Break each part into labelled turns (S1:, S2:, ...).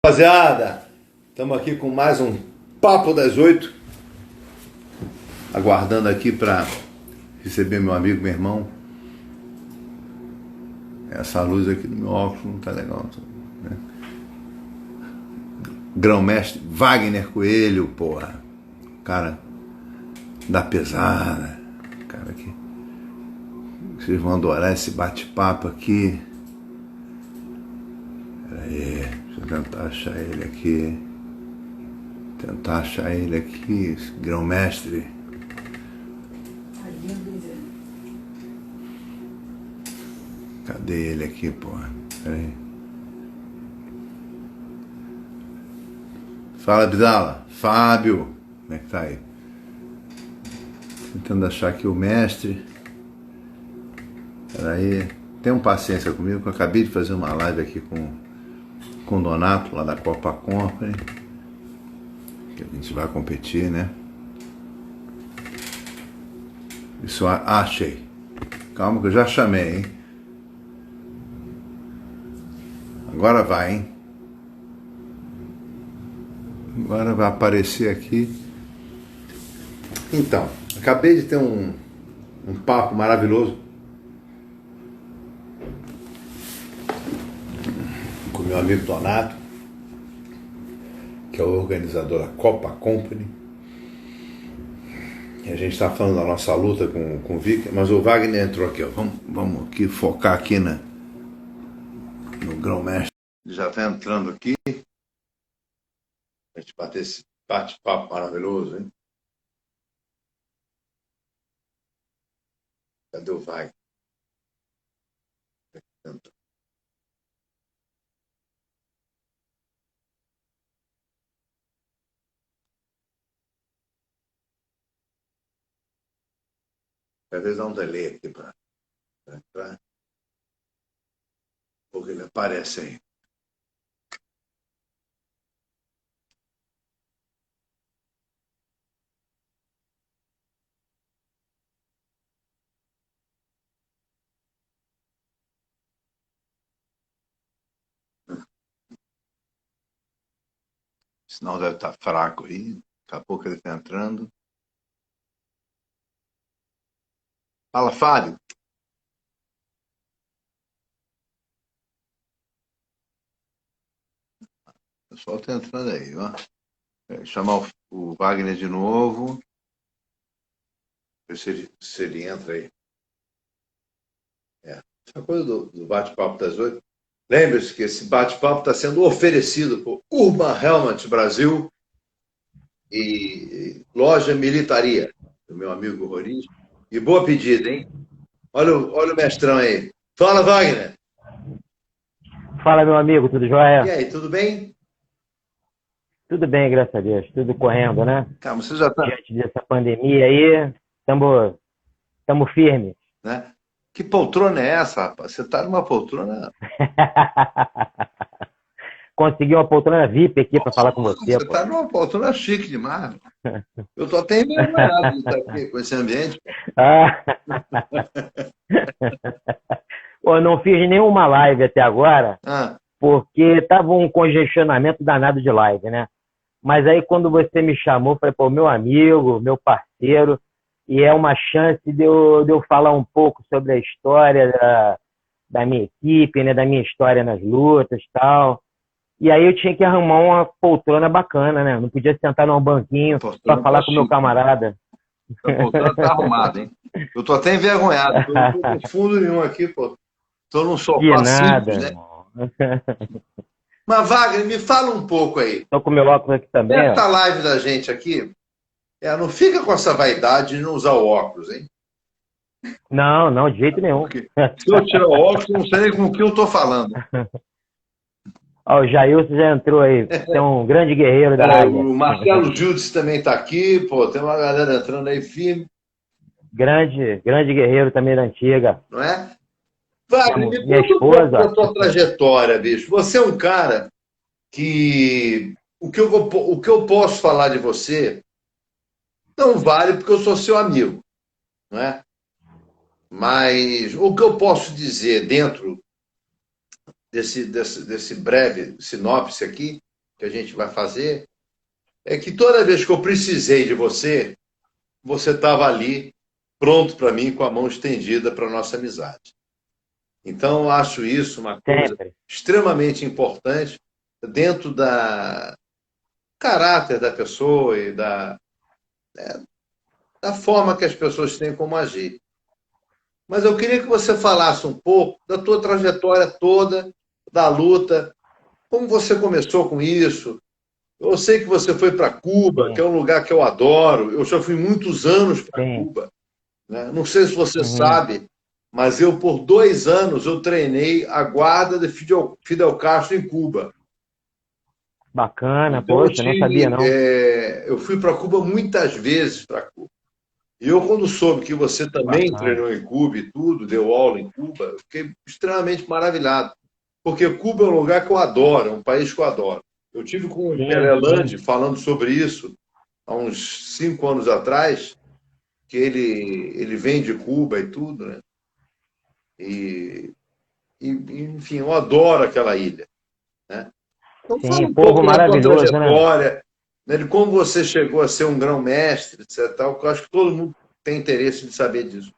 S1: Rapaziada, estamos aqui com mais um Papo das 8, aguardando aqui para receber meu amigo, meu irmão. Essa luz aqui do meu óculos não tá legal, né? Grão-mestre Wagner Coelho, porra, cara da pesada, cara que vocês vão adorar esse bate-papo aqui. Peraí, deixa eu tentar achar ele aqui. Esse grão-mestre. Cadê ele aqui, porra? Peraí. Fala, Bidala. Fábio. Como é que tá aí? Tentando achar aqui o mestre. Peraí. Tenham paciência comigo, que eu acabei de fazer uma live aqui com o Donato, lá da Copa Company. Que a gente vai competir, né? Isso, achei. Calma que eu já chamei, hein? Agora vai, hein? Agora vai aparecer aqui. Então, acabei de ter um papo maravilhoso com meu amigo Donato, que é o organizador da Copa Company. E a gente está falando da nossa luta com o Vic, mas o Wagner entrou aqui, ó. Vamos aqui focar aqui no grão-mestre. Já está entrando aqui. A gente bater esse bate-papo maravilhoso, hein? Cadê o Wagner? Às vezes dá um delay aqui para entrar. Porque ele aparece aí. O sinal deve estar fraco aí. Daqui a pouco ele está entrando. Fala, Fábio. O pessoal está entrando aí, ó. Chamar o Wagner de novo. Ver se ele entra aí. Essa coisa do bate-papo das 8. Lembre-se que esse bate-papo está sendo oferecido por Urban Helmet Brasil e Loja Militaria, do meu amigo Roriz. E boa pedida, hein? Olha o mestrão aí. Fala, Wagner.
S2: Fala, meu amigo, tudo jóia?
S1: E aí, tudo bem?
S2: Tudo bem, graças a Deus, tudo correndo, né?
S1: Calma, você já está...
S2: Diante dessa pandemia aí, estamos firmes.
S1: Né? Que poltrona é essa, rapaz? Você está numa poltrona...
S2: Consegui uma poltrona VIP aqui para falar com você.
S1: Você está numa poltrona chique demais. Eu estou até envergonhado de estar aqui com esse ambiente.
S2: Pô, não fiz nenhuma live até agora, porque estava um congestionamento danado de live, né? Mas aí quando você me chamou, falei, pô, meu amigo, meu parceiro, e é uma chance de eu falar um pouco sobre a história da minha equipe, né? Da minha história nas lutas e tal. E aí eu tinha que arrumar uma poltrona bacana, né? Não podia sentar num banquinho para falar com o meu camarada.
S1: A poltrona tá arrumada, hein? Eu tô até envergonhado. Eu não tô com fundo nenhum aqui, pô. Tô num sofá simples, né? Mas, Wagner, me fala um pouco aí.
S2: Tô com meu óculos aqui também.
S1: Essa live da gente aqui, não fica com essa vaidade de não usar o óculos, hein?
S2: Não, de jeito nenhum.
S1: Porque se eu tirar o óculos, eu não sei nem com o que eu tô falando.
S2: Ó, o Jailson já entrou aí, tem um grande guerreiro da área.
S1: O Marcelo Judice também tá aqui, pô, tem uma galera entrando aí firme.
S2: Grande guerreiro também da antiga.
S1: Não é? Wagner,
S2: minha esposa.
S1: Da tua trajetória, bicho. Você é um cara que o que eu posso falar de você não vale porque eu sou seu amigo, não é? Mas o que eu posso dizer dentro desse breve sinopse aqui que a gente vai fazer, é que toda vez que eu precisei de você, você estava ali, pronto para mim, com a mão estendida para a nossa amizade. Então, eu acho isso uma coisa extremamente importante dentro da caráter da pessoa e da forma que as pessoas têm como agir. Mas eu queria que você falasse um pouco da tua trajetória toda, da luta, como você começou com isso. Eu sei que você foi para Cuba, que é um lugar que eu adoro. Eu já fui muitos anos para Cuba. Né? Não sei se você sabe, mas eu, por 2 anos, eu treinei a guarda de Fidel Castro em Cuba.
S2: Bacana, então, poxa, não sabia não.
S1: Eu fui para Cuba muitas vezes para Cuba. E eu, quando soube que você também treinou em Cuba e tudo, deu aula em Cuba, eu fiquei extremamente maravilhado. Porque Cuba é um lugar que eu adoro, é um país que eu adoro. Eu tive com o Perelandi falando sobre isso há uns 5 anos atrás, que ele vem de Cuba e tudo, né? E enfim, eu adoro aquela ilha. Né? Então, fala um pouco da tua trajetória, né? De como você chegou a ser um grão-mestre, etc. Tal, que eu acho que todo mundo tem interesse de saber disso.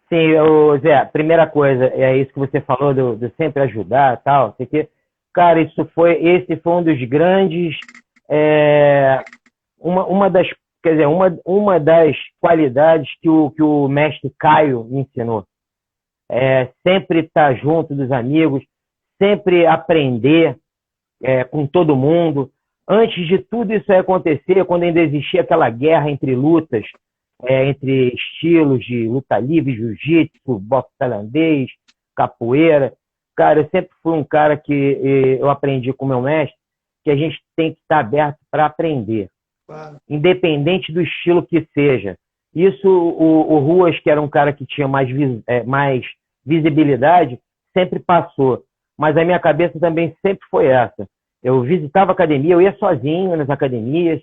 S2: Sim, Zé, primeira coisa, é isso que você falou do sempre ajudar, tal, sei que, cara, esse foi um dos grandes, uma das, quer dizer, uma das qualidades que o mestre Caio me ensinou. Sempre estar junto dos amigos, sempre aprender com todo mundo. Antes de tudo isso acontecer, quando ainda existia aquela guerra entre lutas, entre estilos de luta livre, jiu-jitsu, boxe tailandês, capoeira. Cara, eu sempre fui um cara que eu aprendi com o meu mestre que a gente tem que estar aberto para aprender, independente do estilo que seja. Isso, o Ruas, que era um cara que tinha mais visibilidade, sempre passou. Mas a minha cabeça também sempre foi essa. Eu visitava academia, eu ia sozinho nas academias.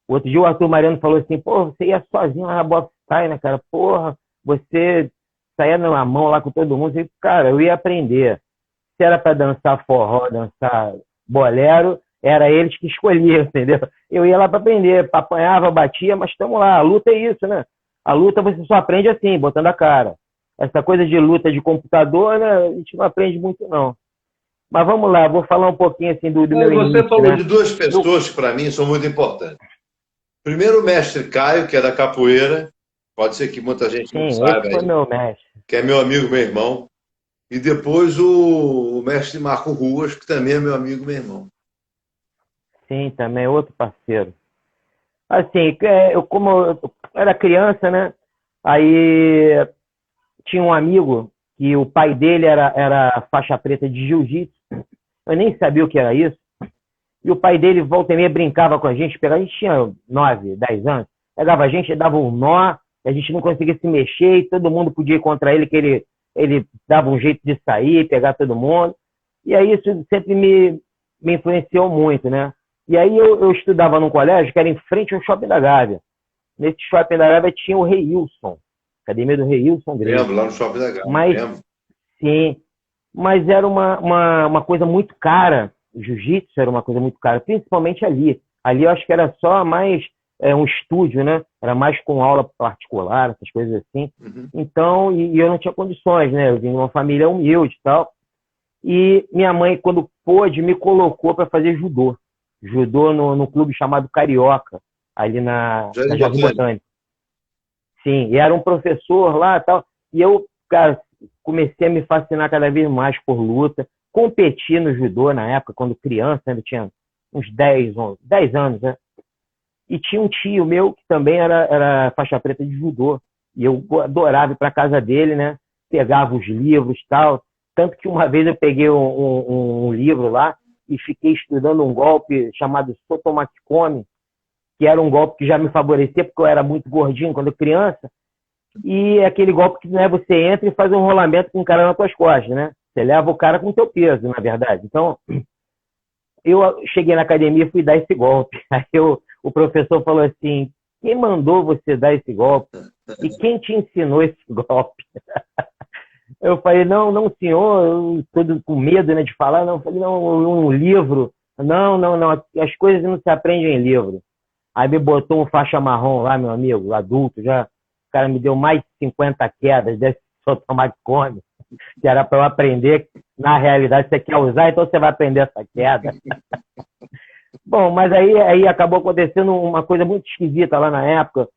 S2: Outro dia o Arthur Mariano falou assim, pô, você ia sozinho lá na boxe Thai, né, cara? Porra, você saía na mão lá com todo mundo. E, cara, eu ia aprender. Se era para dançar forró, dançar bolero, era eles que escolhiam, entendeu? Eu ia lá para aprender, apanhava, batia, mas estamos lá. A luta é isso, né? A luta você só aprende assim, botando a cara. Essa coisa de luta de computador, né, a gente não aprende muito, não. Mas vamos lá, vou falar um pouquinho assim do meu início.
S1: Você falou de 2 pessoas que para mim são muito importantes. Primeiro o mestre Caio, que é da capoeira, pode ser que muita gente não saiba,
S2: esse foi meu mestre.
S1: Que é meu amigo, meu irmão. E depois o mestre Marco Ruas, que também é meu amigo, meu irmão.
S2: Sim, também outro parceiro. Assim, como eu era criança, né? Aí tinha um amigo que o pai dele era faixa preta de jiu-jitsu. Eu nem sabia o que era isso. E o pai dele, volta e meia, brincava com a gente. A gente tinha 9, 10 anos. Pegava a gente, dava um nó, a gente não conseguia se mexer, e todo mundo podia ir contra ele, que ele dava um jeito de sair, pegar todo mundo. E aí isso sempre me influenciou muito, né? E aí eu estudava num colégio que era em frente ao Shopping da Gávea. Nesse Shopping da Gávea tinha o Reilson, academia do Reilson Grego.
S1: Lembro, lá no Shopping da Gávea.
S2: Sim, mas era uma coisa muito cara. O jiu-jitsu era uma coisa muito cara, principalmente ali. Ali eu acho que era só mais um estúdio, né? Era mais com aula particular, essas coisas assim.
S1: Uhum.
S2: Então, e eu não tinha condições, né? Eu vim de uma família humilde e tal. E minha mãe, quando pôde, me colocou para fazer judô. Judô no clube chamado Carioca, ali na Jardim Botânico. Sim, e era um professor lá e tal. E eu, cara, comecei a me fascinar cada vez mais por luta. Competi no judô na época, quando criança, ainda tinha uns 10 anos, né? E tinha um tio meu que também era faixa preta de judô. E eu adorava ir para casa dele, né? Pegava os livros e tal. Tanto que uma vez eu peguei um livro lá e fiquei estudando um golpe chamado Sotomaticome, que era um golpe que já me favorecia, porque eu era muito gordinho quando criança. E é aquele golpe que, né, você entra e faz um rolamento com o cara nas tuas costas, né? Você leva o cara com o teu peso, na verdade. Então, eu cheguei na academia e fui dar esse golpe. Aí o professor falou assim, quem mandou você dar esse golpe? E quem te ensinou esse golpe? Eu falei, não, não, senhor, eu tô com medo, né, de falar. Não, eu falei, não, um livro. Não, não, não, as coisas não se aprendem em livro. Aí me botou um faixa marrom lá, meu amigo, adulto, já. O cara me deu mais de 50 quedas desse sotomacone, que era para eu aprender. Na realidade, você quer usar, então você vai aprender essa queda. Bom, mas aí acabou acontecendo uma coisa muito esquisita lá na época.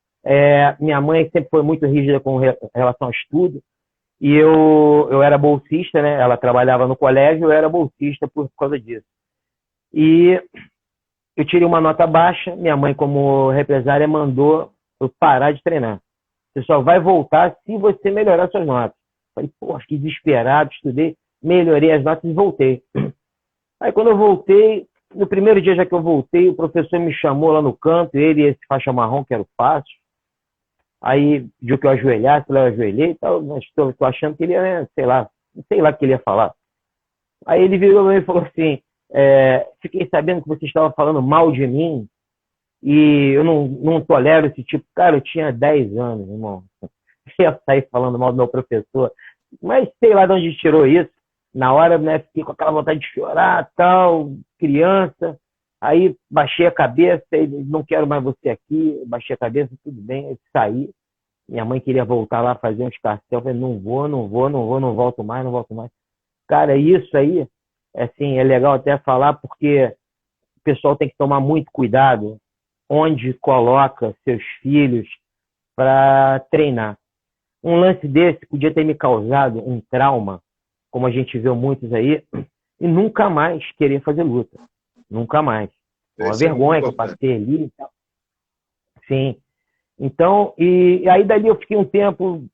S2: Minha mãe sempre foi muito rígida com relação ao estudo. E eu era bolsista, né? Ela trabalhava no colégio, eu era bolsista por causa disso. E eu tirei uma nota baixa, minha mãe, como represária, mandou eu parar de treinar. Você só vai voltar se você melhorar suas notas. Falei, pô, fiquei desesperado, estudei, melhorei as notas e voltei. Aí quando eu voltei, no primeiro dia já que eu voltei, o professor me chamou lá no canto, ele e esse faixa marrom, que era o Fácil. Aí pediu que eu ajoelhasse, eu ajoelhei e tal, mas estou achando que ele ia, sei lá o que ele ia falar. Aí ele virou e falou assim, fiquei sabendo que você estava falando mal de mim e eu não tolero esse tipo. Cara, eu tinha 10 anos, irmão. Eu ia sair falando mal do meu professor. Mas sei lá de onde tirou isso. Na hora, né, fiquei com aquela vontade de chorar, tal, criança. Aí baixei a cabeça, e não quero mais você aqui. Baixei a cabeça, tudo bem, aí saí. Minha mãe queria voltar lá, fazer uns cartel. Eu falei, não volto mais. Cara, isso aí, assim, é legal até falar, porque o pessoal tem que tomar muito cuidado onde coloca seus filhos para treinar. Um lance desse podia ter me causado um trauma, como a gente vê muitos aí, e nunca mais querer fazer luta. Nunca mais. Uma vergonha que eu passei ali e tal. Sim. Então, e aí dali eu fiquei um tempo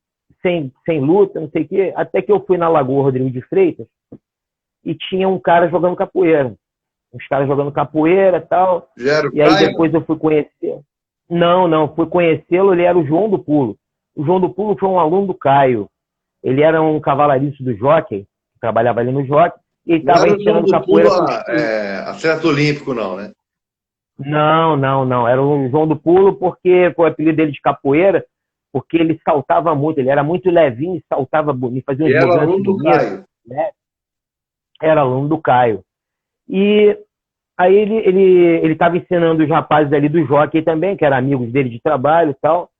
S2: sem luta, não sei o quê, até que eu fui na Lagoa Rodrigo de Freitas e tinha um cara jogando capoeira. Uns caras jogando capoeira e tal. E aí depois eu fui conhecer. Não, fui conhecê-lo, ele era o João do Pulo. O João do Pulo foi um aluno do Caio. Ele era um cavalariço do Jockey, trabalhava ali no Jockey, e ele estava ensinando capoeira.
S1: Atleta olímpico, não, né?
S2: Não. Era o João do Pulo, porque foi o apelido dele de capoeira, porque ele saltava muito, ele era muito levinho e saltava bonito, fazia uns
S1: movimentos. Era aluno do Caio.
S2: Né? Era aluno do Caio. E aí ele estava ensinando os rapazes ali do Jockey também, que eram amigos dele de trabalho e tal.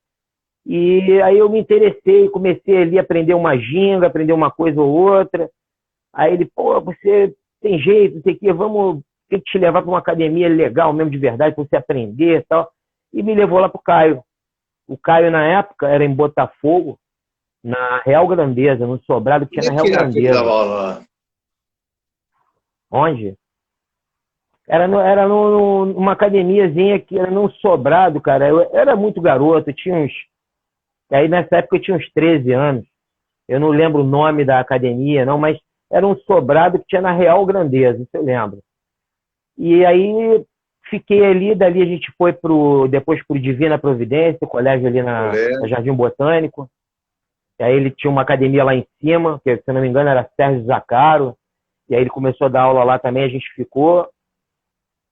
S2: E aí eu me interessei, comecei ali a aprender uma ginga, aprender uma coisa ou outra. Aí ele, pô, você tem jeito, não sei o quê, tem que te levar para uma academia legal mesmo, de verdade, para você aprender e tal. E me levou lá pro Caio. O Caio, na época, era em Botafogo, na Real Grandeza, no sobrado que tinha na Real Grandeza. Onde? Era numa academiazinha que era num sobrado, cara. Eu era muito garoto, aí nessa época eu tinha uns 13 anos. Eu não lembro o nome da academia, não, mas era um sobrado que tinha na Real Grandeza, isso eu lembro. E aí fiquei ali, dali a gente foi depois pro Divina Providência, o colégio ali na Jardim Botânico. E aí ele tinha uma academia lá em cima, que se eu não me engano era Sérgio Zacaro. E aí ele começou a dar aula lá também, a gente ficou.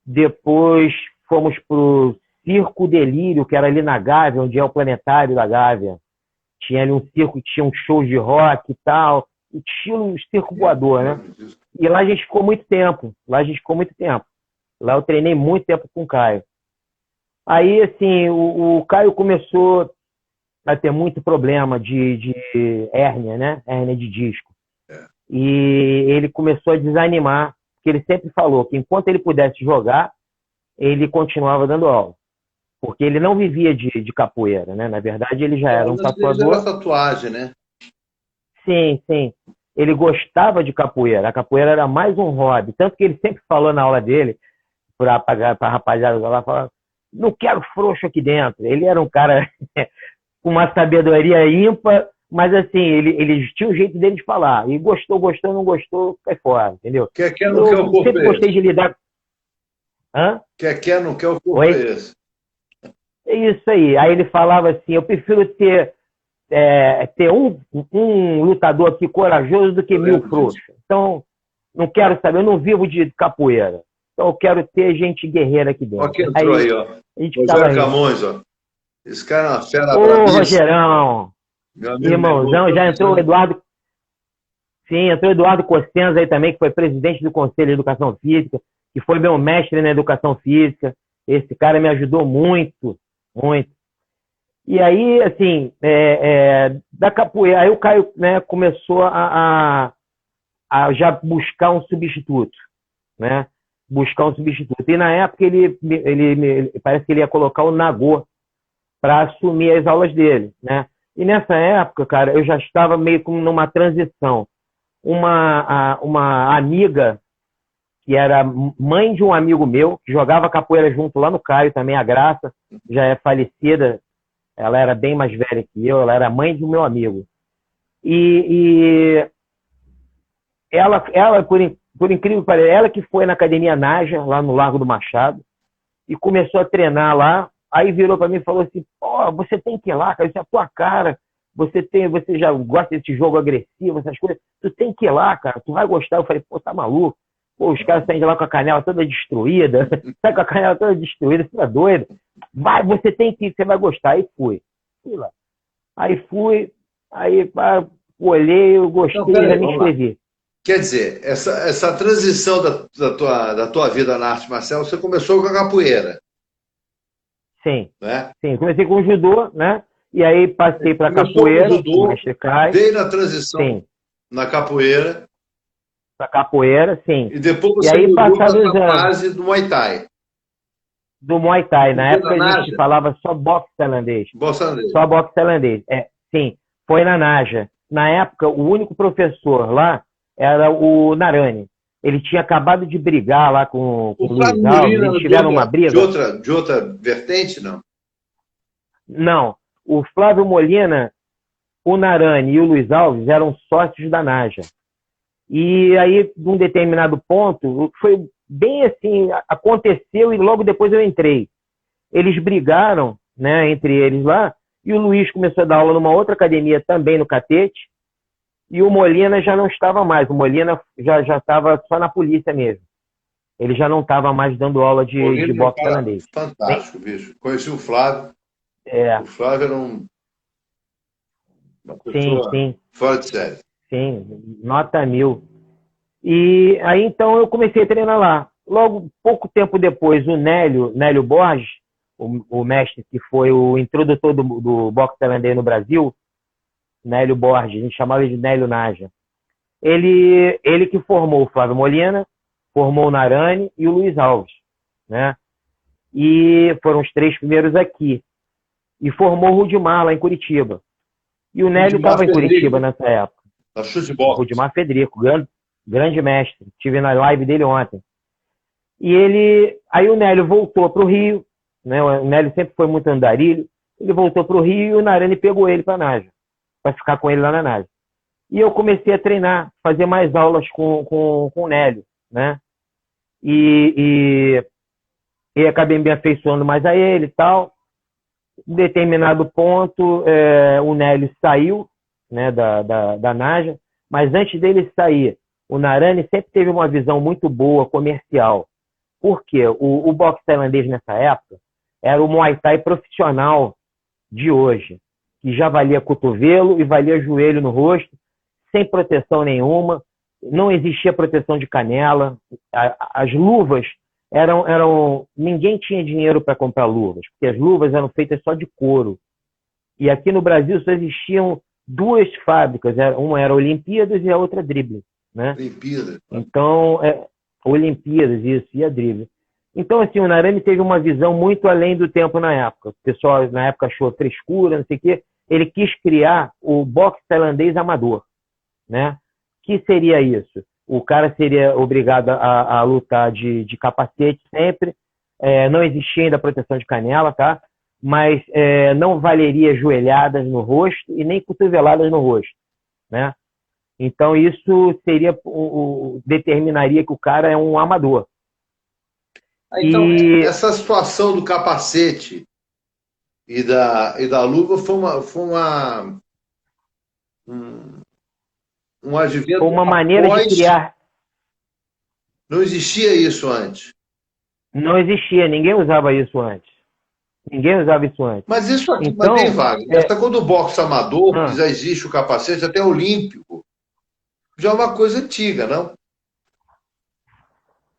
S2: Depois fomos pro Circo Delírio, que era ali na Gávea, onde é o planetário da Gávea. Tinha ali um circo, tinha um show de rock e tal, estilo um circo voador, né? E lá a gente ficou muito tempo. Lá eu treinei muito tempo com o Caio. Aí, assim, o Caio começou a ter muito problema de hérnia, né? Hérnia de disco. E ele começou a desanimar, porque ele sempre falou que enquanto ele pudesse jogar, ele continuava dando aula. Porque ele não vivia de capoeira, né? Na verdade, ele já era um tatuador.
S1: Era tatuagem, né?
S2: Sim. Ele gostava de capoeira. A capoeira era mais um hobby. Tanto que ele sempre falou na aula dele, para a rapaziada lá, falava, não quero frouxo aqui dentro. Ele era um cara com uma sabedoria ímpar, mas assim, ele tinha um jeito dele de falar. E gostou, não gostou, cai fora, entendeu?
S1: Eu
S2: sempre gostei de lidar. Hã?
S1: Não quer o corpo esse.
S2: É isso aí. Aí ele falava assim, eu prefiro ter um lutador aqui corajoso do que 1000 frouxos. Então, não quero saber, eu não vivo de capoeira. Então, eu quero ter gente guerreira aqui dentro.
S1: Olha quem entrou aí, ó. Rogério Camões, ó. Esse cara é uma fera.
S2: Ô, Rogerão. Irmãozão, já entrou o Eduardo. Sim, entrou Eduardo Cossenza aí também, que foi presidente do Conselho de Educação Física, que foi meu mestre na Educação Física. Esse cara me ajudou muito, muito. E aí, assim, da capoeira, aí o Caio, né, começou a já buscar um substituto, né? Buscar um substituto. E na época ele parece que ele ia colocar o Nagô para assumir as aulas dele, né? E nessa época, cara, eu já estava meio como numa transição. Uma amiga que era mãe de um amigo meu, que jogava capoeira junto lá no Caio também, a Graça, já é falecida, ela era bem mais velha que eu, ela era mãe do meu amigo. E ela por incrível que pareça, ela que foi na Academia Naja, lá no Largo do Machado, e começou a treinar lá, aí virou para mim e falou assim, pô, você tem que ir lá, cara, isso é a tua cara, você já gosta desse jogo agressivo, essas coisas, tu tem que ir lá, cara, tu vai gostar. Eu falei, pô, tá maluco? Pô, os caras saem de lá com a canela toda destruída, sai com a canela toda destruída, você tá doido? Vai, você tem que ir, você vai gostar. Aí fui lá. Aí olhei, eu gostei, já me inscrevi.
S1: Quer dizer, essa transição da tua vida na arte marcial, você começou com a capoeira.
S2: Sim,
S1: né?
S2: Sim, comecei com o judô, né? E aí passei para capoeira,
S1: judô, veio na transição na capoeira.
S2: Para capoeira, sim.
S1: E depois você mudou para a fase do Muay Thai.
S2: Do Muay Thai. Na época a gente falava só boxe tailandês. Só boxe tailandês. Sim, foi na Naja. Na época, o único professor lá era o Narani. Ele tinha acabado de brigar lá com o Luiz Alves. Eles tiveram uma briga.
S1: De outra vertente, não?
S2: Não. O Flávio Molina, o Narani e o Luiz Alves eram sócios da Naja. E aí, num determinado ponto, foi bem assim, aconteceu e logo depois eu entrei. Eles brigaram, né, entre eles lá, e o Luiz começou a dar aula numa outra academia também no Catete, e o Molina já não estava mais. O Molina já estava só na polícia mesmo. Ele já não estava mais dando aula de boxe tailandês.
S1: Fantástico, bicho. Conheci o Flávio. O Flávio era uma pessoa fora de série.
S2: Sim, nota 1000. E aí, então, eu comecei a treinar lá. Logo, pouco tempo depois, o Nélio Borges, o mestre que foi o introdutor do boxe tailandês no Brasil, Nélio Borges, a gente chamava ele de Nélio Naja. Ele que formou o Flávio Molina, formou o Narani e o Luiz Alves, né? E foram os 3 primeiros aqui. E formou o Rudimar lá em Curitiba. E o Nélio estava em Curitiba nessa época.
S1: Da chute boxe.
S2: Rudimar Federico, grande mestre. Estive na live dele ontem. E aí o Nélio voltou para o Rio, né? O Nélio sempre foi muito andarilho. Ele voltou para o Rio e o Narani pegou ele para a Naja, para ficar com ele lá na Naja. E eu comecei a treinar, fazer mais aulas com o Nélio, né? E acabei me afeiçoando mais a ele e tal. Em determinado ponto, o Nélio saiu, né, da Naja, mas antes dele sair, o Narani sempre teve uma visão muito boa comercial. Por quê? O boxe tailandês nessa época era o Muay Thai profissional de hoje, que já valia cotovelo e valia joelho no rosto, sem proteção nenhuma, não existia proteção de canela, as luvas ninguém tinha dinheiro para comprar luvas, porque as luvas eram feitas só de couro. E aqui no Brasil só existiam 2 fábricas, uma era Olimpíadas e a outra Drible, né?
S1: Olimpíadas.
S2: Então, Olimpíadas, isso, e a Drible. Então, assim, o Narani teve uma visão muito além do tempo na época. O pessoal, na época, achou frescura, não sei o quê. Ele quis criar o boxe tailandês amador, né? Que seria isso? O cara seria obrigado a lutar de capacete sempre. Não existia ainda proteção de canela, tá? Mas não valeria joelhadas no rosto e nem cotoveladas no rosto, né? Então isso determinaria que o cara é um amador.
S1: Então, essa situação do capacete e da luva foi um advento.
S2: Foi uma maneira de criar.
S1: Não existia isso antes.
S2: Não existia, ninguém usava isso antes.
S1: Mas isso aqui, então, Wagner, essa coisa do boxe amador, que já existe o capacete, até olímpico. já é uma coisa antiga, não?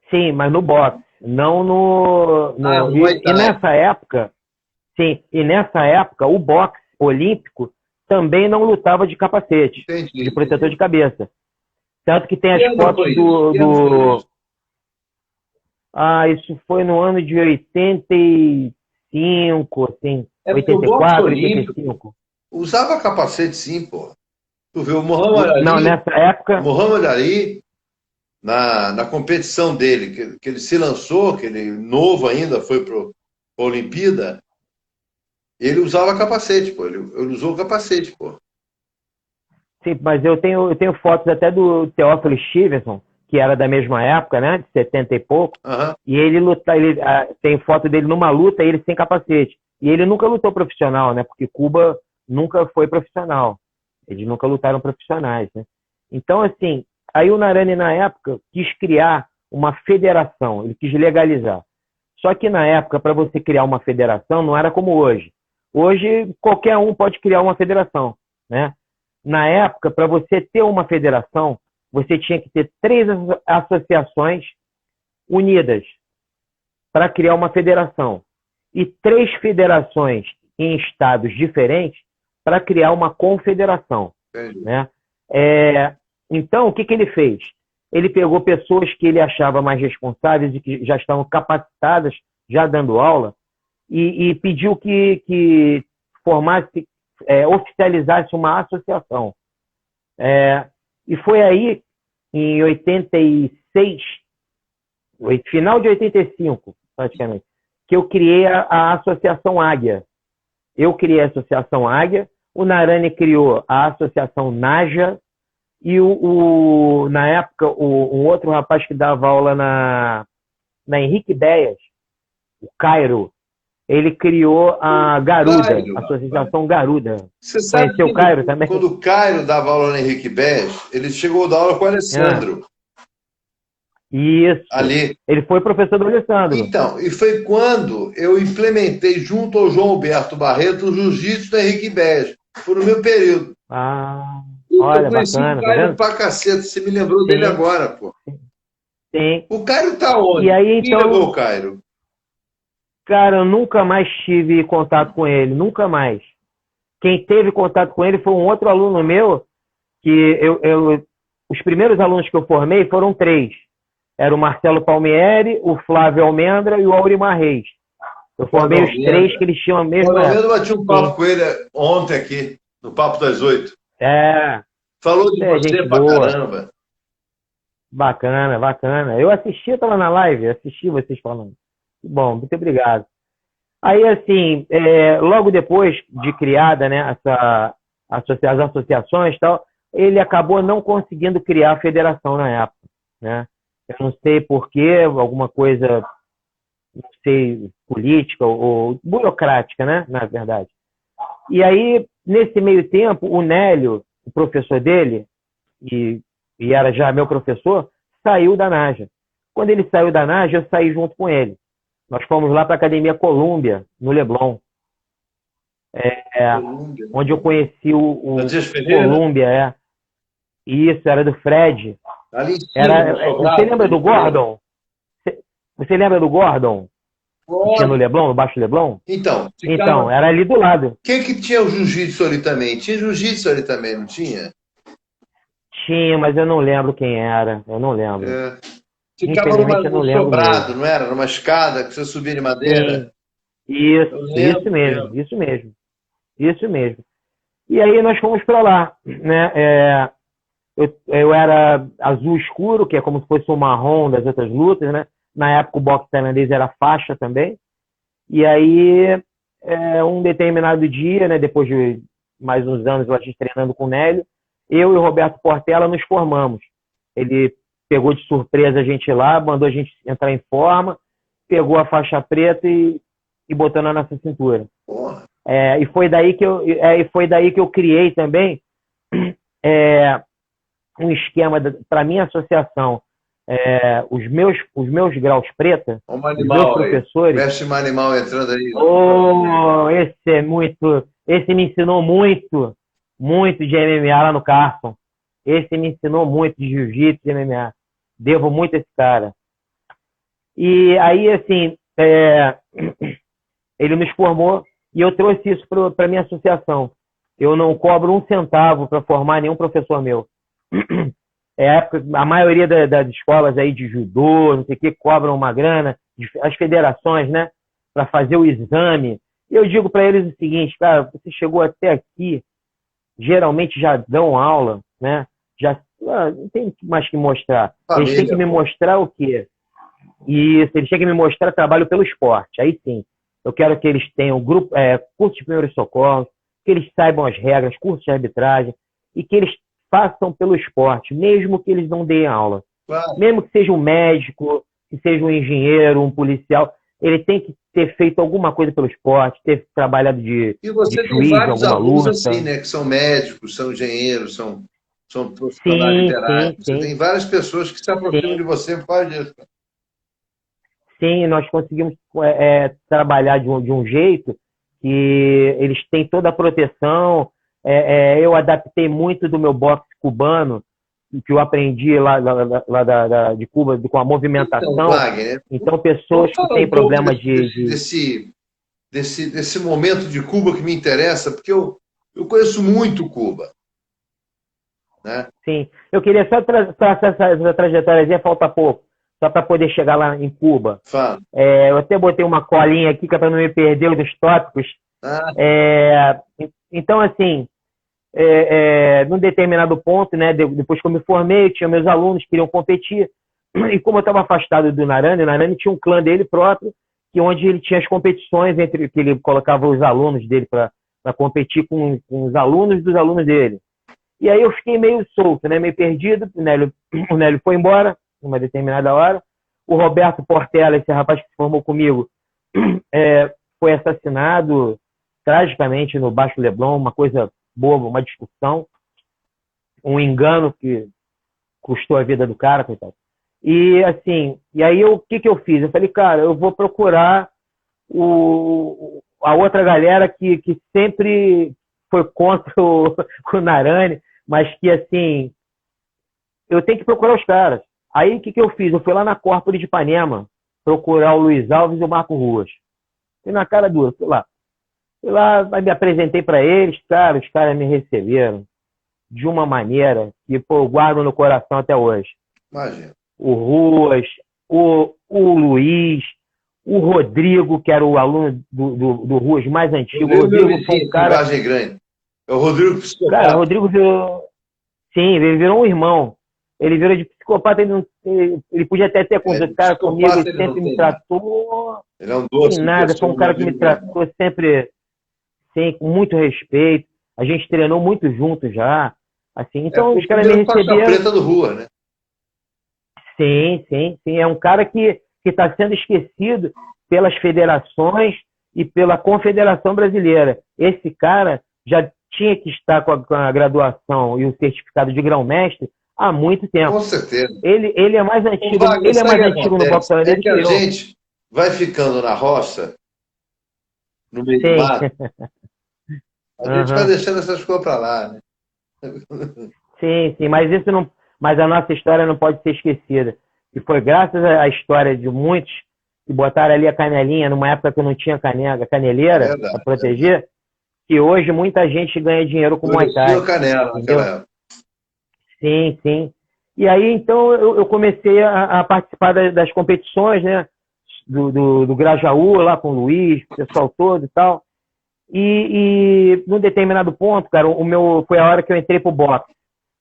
S2: Sim, mas no boxe, não no
S1: Muay
S2: e
S1: Thai.
S2: nessa época, sim, e nessa época o boxe olímpico também não lutava de capacete,
S1: Entendi,
S2: de protetor
S1: entendi.
S2: de cabeça. Tanto que tem
S1: Que
S2: as
S1: ano
S2: fotos
S1: foi isso? Que ano foi isso?
S2: Isso foi no ano de 85, assim,
S1: É porque o boxe
S2: 84,
S1: olímpico
S2: 85.
S1: usava capacete, sim, pô. Tu vê o Muhammad
S2: Não,
S1: Ali,
S2: nessa época,
S1: na competição dele, que ele se lançou, que ele novo ainda foi para a Olimpíada, ele usava capacete, pô. Ele usou o capacete, pô.
S2: sim, mas eu tenho fotos até do Teófilo Stevenson, que era da mesma época, né, de 70 e pouco, e ele tem foto dele numa luta, ele sem capacete. E ele nunca lutou profissional, né, porque Cuba nunca foi profissional. Eles nunca lutaram profissionais, né. Então, assim, aí o Narani, na época, quis criar uma federação, ele quis legalizar. Só que na época, para você criar uma federação, não era como hoje. Hoje, qualquer um pode criar uma federação, né? Na época, para você ter uma federação, você tinha que ter 3 associações unidas para criar uma federação e 3 federações em estados diferentes para criar uma confederação, né? Então, o que ele fez? Ele pegou pessoas que ele achava mais responsáveis e que já estavam capacitadas, já dando aula, e pediu que formasse, oficializasse uma associação. E foi aí, em 86, final de 85, praticamente, que eu criei a Associação Águia. Eu criei a Associação Águia, o Narani criou a Associação Naja, e na época, um outro rapaz que dava aula na Henrique Beias, o Cairo, ele criou a Garuda, a Associação Garuda.
S1: Você sabe
S2: Conheceu o Cairo também?
S1: Quando o Cairo dava aula no Henrique Beias, ele chegou a dar aula com o Alessandro.
S2: Isso.
S1: Ali.
S2: Ele foi professor do Alessandro.
S1: Então, e foi quando eu implementei junto ao João Alberto Barreto o jiu-jitsu do Henrique Beias. Foi no meu período.
S2: Olha,
S1: eu conheci
S2: bacana.
S1: o Cairo pra caceta. Você me lembrou dele agora, pô.
S2: Sim.
S1: O Cairo tá onde?
S2: E aí,
S1: Quem levou o Cairo?
S2: Cara, eu nunca mais tive contato com ele. Nunca mais. Quem teve contato com ele foi um outro aluno meu, que os primeiros alunos que eu formei foram 3. Era o Marcelo Palmieri, o Flávio Almendra e o Aurimar Reis. Eu formei os 3 que eles tinham a mesma...
S1: O Almendra bati um papo com ele ontem aqui, no Papo das 8. Falou de você pra caramba.
S2: Bacana, bacana. Eu assisti, eu tava na live, assisti vocês falando. Bom, muito obrigado. Aí, assim, logo depois de criada, né, as associações e tal, ele acabou não conseguindo criar a federação na época, né? Eu não sei porquê, alguma coisa, não sei, política ou burocrática, né, na verdade. E aí, nesse meio tempo, o Nélio, o professor dele, e era já meu professor, saiu da Naja. Quando ele saiu da Naja, eu saí junto com ele. Nós fomos lá para a Academia Colômbia, no Leblon. Onde eu conheci o Colômbia. Isso, era do Fred.
S1: Ali em cima,
S2: você lembra do Gordon? Você lembra do Gordon? Que tinha no Leblon, no Baixo Leblon? Então, era ali do lado.
S1: Quem que tinha o jiu-jitsu ali também? Tinha jiu-jitsu ali também, não tinha?
S2: Tinha, mas eu não lembro quem era. Eu não lembro.
S1: Ficava num sobrado, não era? Numa escada que você subia de madeira?
S2: Sim. Isso mesmo. E aí nós fomos para lá, né? Eu era azul escuro, que é como se fosse o marrom das outras lutas, né? Na época o boxe tailandês era faixa também. E aí, um determinado dia, né, depois de mais uns anos a gente treinando com o Nélio, eu e o Roberto Portela nos formamos. Ele pegou de surpresa a gente lá, mandou a gente entrar em forma, pegou a faixa preta e botou na nossa cintura. E foi daí que eu criei também um esquema para minha associação. Os meus graus preta, os meus professores...
S1: Mestre Animal entrando aí.
S2: Esse me ensinou muito de MMA lá no Carson. Esse me ensinou muito de jiu-jitsu e MMA. Devo muito a esse cara. E aí, assim, ele nos formou e eu trouxe isso para a minha associação. Eu não cobro um centavo para formar nenhum professor meu. A maioria das escolas aí de judô, não sei o que, cobram uma grana, as federações, né, para fazer o exame. E eu digo para eles o seguinte, cara, você chegou até aqui, geralmente já dão aula, né? Já não tem mais que mostrar. Eles têm que me mostrar o quê? Isso, eles têm que me mostrar trabalho pelo esporte. Aí sim, eu quero que eles tenham curso de primeiros socorros, que eles saibam as regras, curso de arbitragem, e que eles façam pelo esporte, mesmo que eles não deem aula. Claro. Mesmo que seja um médico, que seja um engenheiro, um policial, ele tem que ter feito alguma coisa pelo esporte, ter trabalhado de
S1: E você
S2: de
S1: tem
S2: juiz,
S1: vários alunos
S2: luta.
S1: assim, né? Que são médicos, são engenheiros, são profissionais liberais. Você tem várias pessoas que se aproximam de você por causa disso.
S2: Sim, nós conseguimos trabalhar de um jeito que eles têm toda a proteção. Eu adaptei muito do meu boxe cubano, que eu aprendi lá de Cuba, com a movimentação. Então, Wagner, então pessoas que têm problemas
S1: desse momento de Cuba que me interessa, porque eu conheço muito Cuba. Né?
S2: Sim, eu queria só traçar essa trajetória, falta pouco, só para poder chegar lá em Cuba.
S1: Fala.
S2: Eu até botei uma colinha aqui para não me perder dos tópicos. Então, assim, num determinado ponto, né, depois que eu me formei, tinha meus alunos que queriam competir, e como eu estava afastado do Narani, o Narani tinha um clã dele próprio, onde ele tinha as competições, que ele colocava os alunos dele para competir com os alunos dos alunos dele. E aí eu fiquei meio solto, né, meio perdido. O Nélio foi embora, numa determinada hora. O Roberto Portela, esse rapaz que se formou comigo, foi assassinado tragicamente no Baixo Leblon, uma coisa boba, uma discussão, um engano que custou a vida do cara, coitado. E assim, o que eu fiz? Eu falei, cara, eu vou procurar a outra galera que sempre foi contra o Narani, mas que assim, eu tenho que procurar os caras. Aí o que eu fiz? Eu fui lá na Corpore de Ipanema procurar o Luiz Alves e o Marco Ruas. Fui na cara dura, fui lá, me apresentei para eles, cara, os caras me receberam de uma maneira que, pô, eu guardo no coração até hoje.
S1: Imagina.
S2: O Ruas, o Luiz, o Rodrigo, que era o aluno do Ruas mais antigo. O Rodrigo foi um cara...
S1: grande. É o Rodrigo psicopata.
S2: Cara, o Rodrigo virou... Sim, ele virou um irmão. Ele virou de psicopata, ele podia até ter com os caras comigo, ele sempre me tratou...
S1: Ele é um doce.
S2: Nada, foi um cara que me tratou sempre... Sim, com muito respeito. A gente treinou muito junto já. Assim, então os caras me receberam.
S1: Preta do Rua, né?
S2: Sim. É um cara que está sendo esquecido pelas federações e pela Confederação Brasileira. Esse cara já tinha que estar com a graduação e o certificado de grão-mestre há muito tempo.
S1: Com certeza.
S2: Ele é mais antigo, no boxe holandês
S1: que a gente vai ficando na roça, no meio do mato. A gente vai deixando essas coisas para lá, né?
S2: Sim, mas a nossa história não pode ser esquecida. E foi graças à história de muitos que botaram ali a canelinha numa época que não tinha caneleira para proteger, que hoje muita gente ganha dinheiro com Muay Thai.
S1: Canela naquela época.
S2: Sim. E aí, então, eu comecei a participar das competições, né? Do Grajaú, lá com o Luiz, o pessoal todo e tal. E num determinado ponto, cara, foi a hora que eu entrei pro boxe.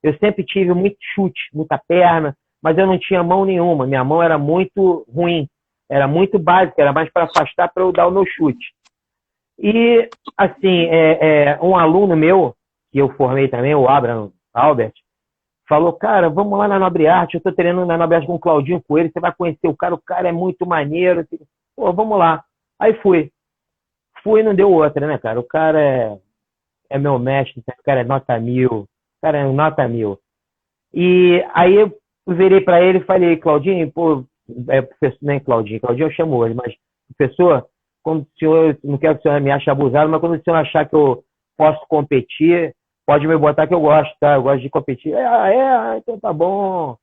S2: Eu sempre tive muito chute, muita perna, mas eu não tinha mão nenhuma. Minha mão era muito ruim, era muito básica, era mais para afastar para eu dar o meu chute. E, assim, um aluno meu, que eu formei também, o Abraham Albert, falou, cara, vamos lá na Nobre Arte, eu tô treinando na Nobre Arte com o Claudinho Coelho, você vai conhecer o cara é muito maneiro. Pô, vamos lá. Aí fui e não deu outra, né, cara? O cara é meu mestre, o cara é nota 1000, o cara é nota 1000. E aí eu virei para ele e falei, Claudinho, pô, professor, nem Claudinho eu chamo hoje, mas professor, quando o senhor, não quero que o senhor me ache abusado, mas quando o senhor achar que eu posso competir, pode me botar que eu gosto, tá? Eu gosto de competir. Então tá bom.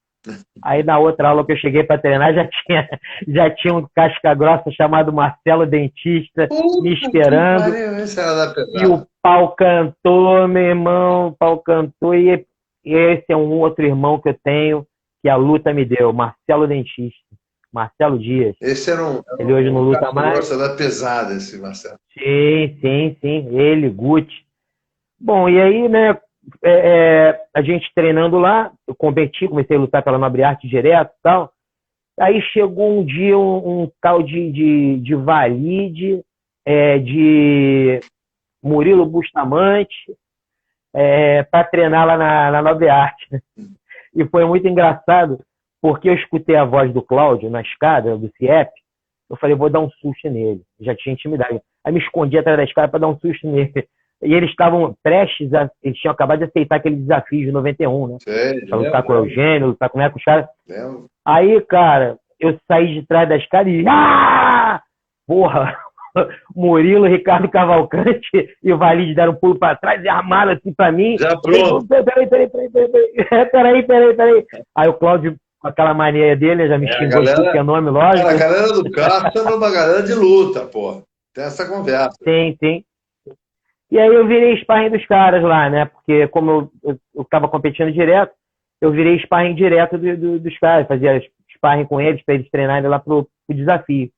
S2: Aí na outra aula que eu cheguei para treinar, já tinha um casca-grossa chamado Marcelo Dentista me esperando. E o pau cantou, meu irmão, o pau cantou. E esse é um outro irmão que eu tenho, que a luta me deu, Marcelo Dentista. Marcelo Dias.
S1: Esse era
S2: ele hoje não luta mais.
S1: Da pesada, esse Marcelo.
S2: Sim. Ele, Guti. Bom, e aí, né, a gente treinando lá, eu competi, comecei a lutar pela Nobre Arte direto e tal. Aí chegou um dia um tal de Valide, de Murilo Bustamante, para treinar lá na Nobre Arte. E foi muito engraçado, porque eu escutei a voz do Cláudio na escada do CIEP, eu falei, vou dar um susto nele. Já tinha intimidade. Aí me escondi atrás da escada para dar um susto nele. E eles estavam prestes eles tinham acabado de aceitar aquele desafio de 91, né? Pra lutar com o Eugênio, lutar com os caras. Aí, cara, eu saí de trás da escada e... Porra! Murilo, Ricardo Cavalcante e o Valide deram um pulo pra trás e armaram assim pra mim.
S1: Já pronto.
S2: Peraí. Aí o Cláudio, com aquela mania dele, já me xingou tudo que é nome, lógico.
S1: A galera do carro tá numa galera de luta, pô. Tem essa conversa.
S2: Sim. E aí eu virei sparring dos caras lá, né? Porque como eu tava competindo direto, eu virei sparring direto dos caras, fazia sparring com eles para eles treinarem lá pro desafio.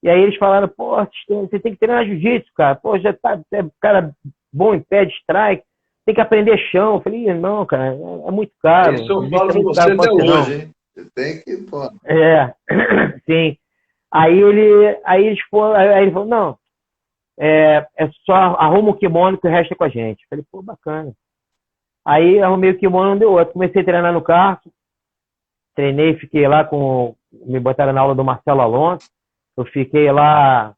S2: E aí eles falaram, pô, você tem que treinar jiu-jitsu, cara. Pô, já tá cara bom em pé de strike, tem que aprender chão. Eu falei, não, cara, é muito caro.
S1: Isso eu falo pra você até hoje, hein? Você tem que, pô.
S2: Sim. Aí ele falou, não, é só arruma o kimono que o resto é com a gente. Eu falei, pô, bacana. Aí arrumei o kimono, não deu outro. Comecei a treinar no kart, treinei, fiquei lá me botaram na aula do Marcelo Alonso. Eu fiquei lá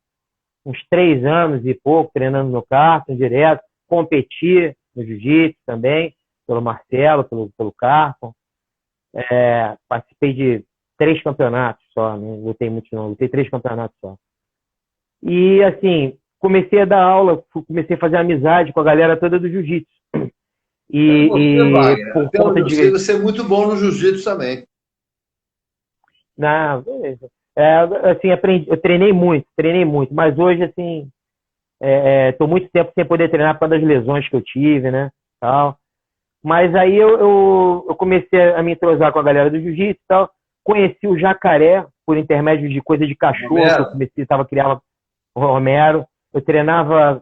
S2: uns 3 anos e pouco treinando no kart, direto, competi no jiu-jitsu também, pelo Marcelo, pelo Carpon. Participei de 3 campeonatos só, não lutei muito não, lutei 3 campeonatos só. E assim, comecei a dar aula, comecei a fazer amizade com a galera toda do jiu-jitsu.
S1: Por conta de você é muito bom no jiu-jitsu também.
S2: Não, beleza. Assim, eu treinei muito, mas hoje, assim, tô muito tempo sem poder treinar por causa das lesões que eu tive, né, tal. Mas aí eu comecei a me entrosar com a galera do jiu-jitsu e tal, conheci o Jacaré por intermédio de coisa de cachorro, que eu criava o Romero, eu treinava,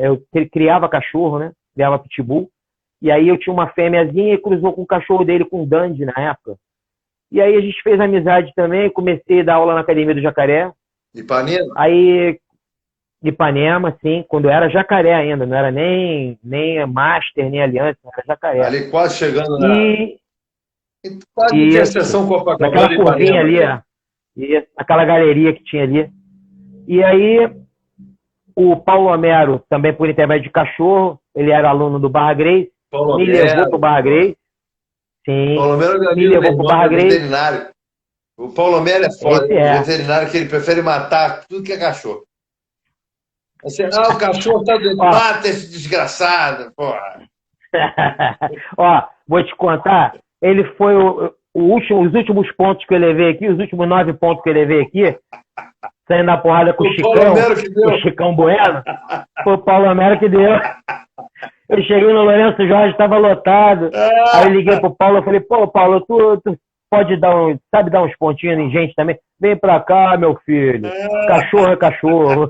S2: eu criava cachorro, né, criava pitbull, e aí eu tinha uma fêmeazinha e cruzou com o cachorro dele, com o Dandy na época. E aí a gente fez amizade também, comecei a dar aula na Academia do Jacaré.
S1: Ipanema?
S2: Aí, Ipanema, sim, quando eu era Jacaré ainda, não era nem Master, nem Aliança, era Jacaré.
S1: Ali quase chegando
S2: quase
S1: de exceção Copacabana.
S2: Naquela curvinha ali, aquela galeria que tinha ali. E aí, o Paulo Homero, também por intermédio de cachorro, ele era aluno do Barra Grace, me levou pro Barra Grace. Sim,
S1: Paulo Homero
S2: me levou pro Barra Grace.
S1: Veterinário. O Paulo Homero é foda, veterinário que ele prefere matar tudo que é cachorro. Assim, o cachorro tá doente, mata esse desgraçado, porra.
S2: Ó, vou te contar, ele foi os últimos pontos que eu levei aqui, os últimos 9 pontos que eu levei aqui, saindo na porrada com o Chicão, o Chicão Bueno, foi o Paulo Homero que deu. Eu cheguei no Lourenço Jorge, estava lotado. Aí eu liguei pro Paulo, eu falei, pô, Paulo, tu pode sabe dar uns pontinhos em gente também? Vem pra cá, meu filho. Cachorro é cachorro.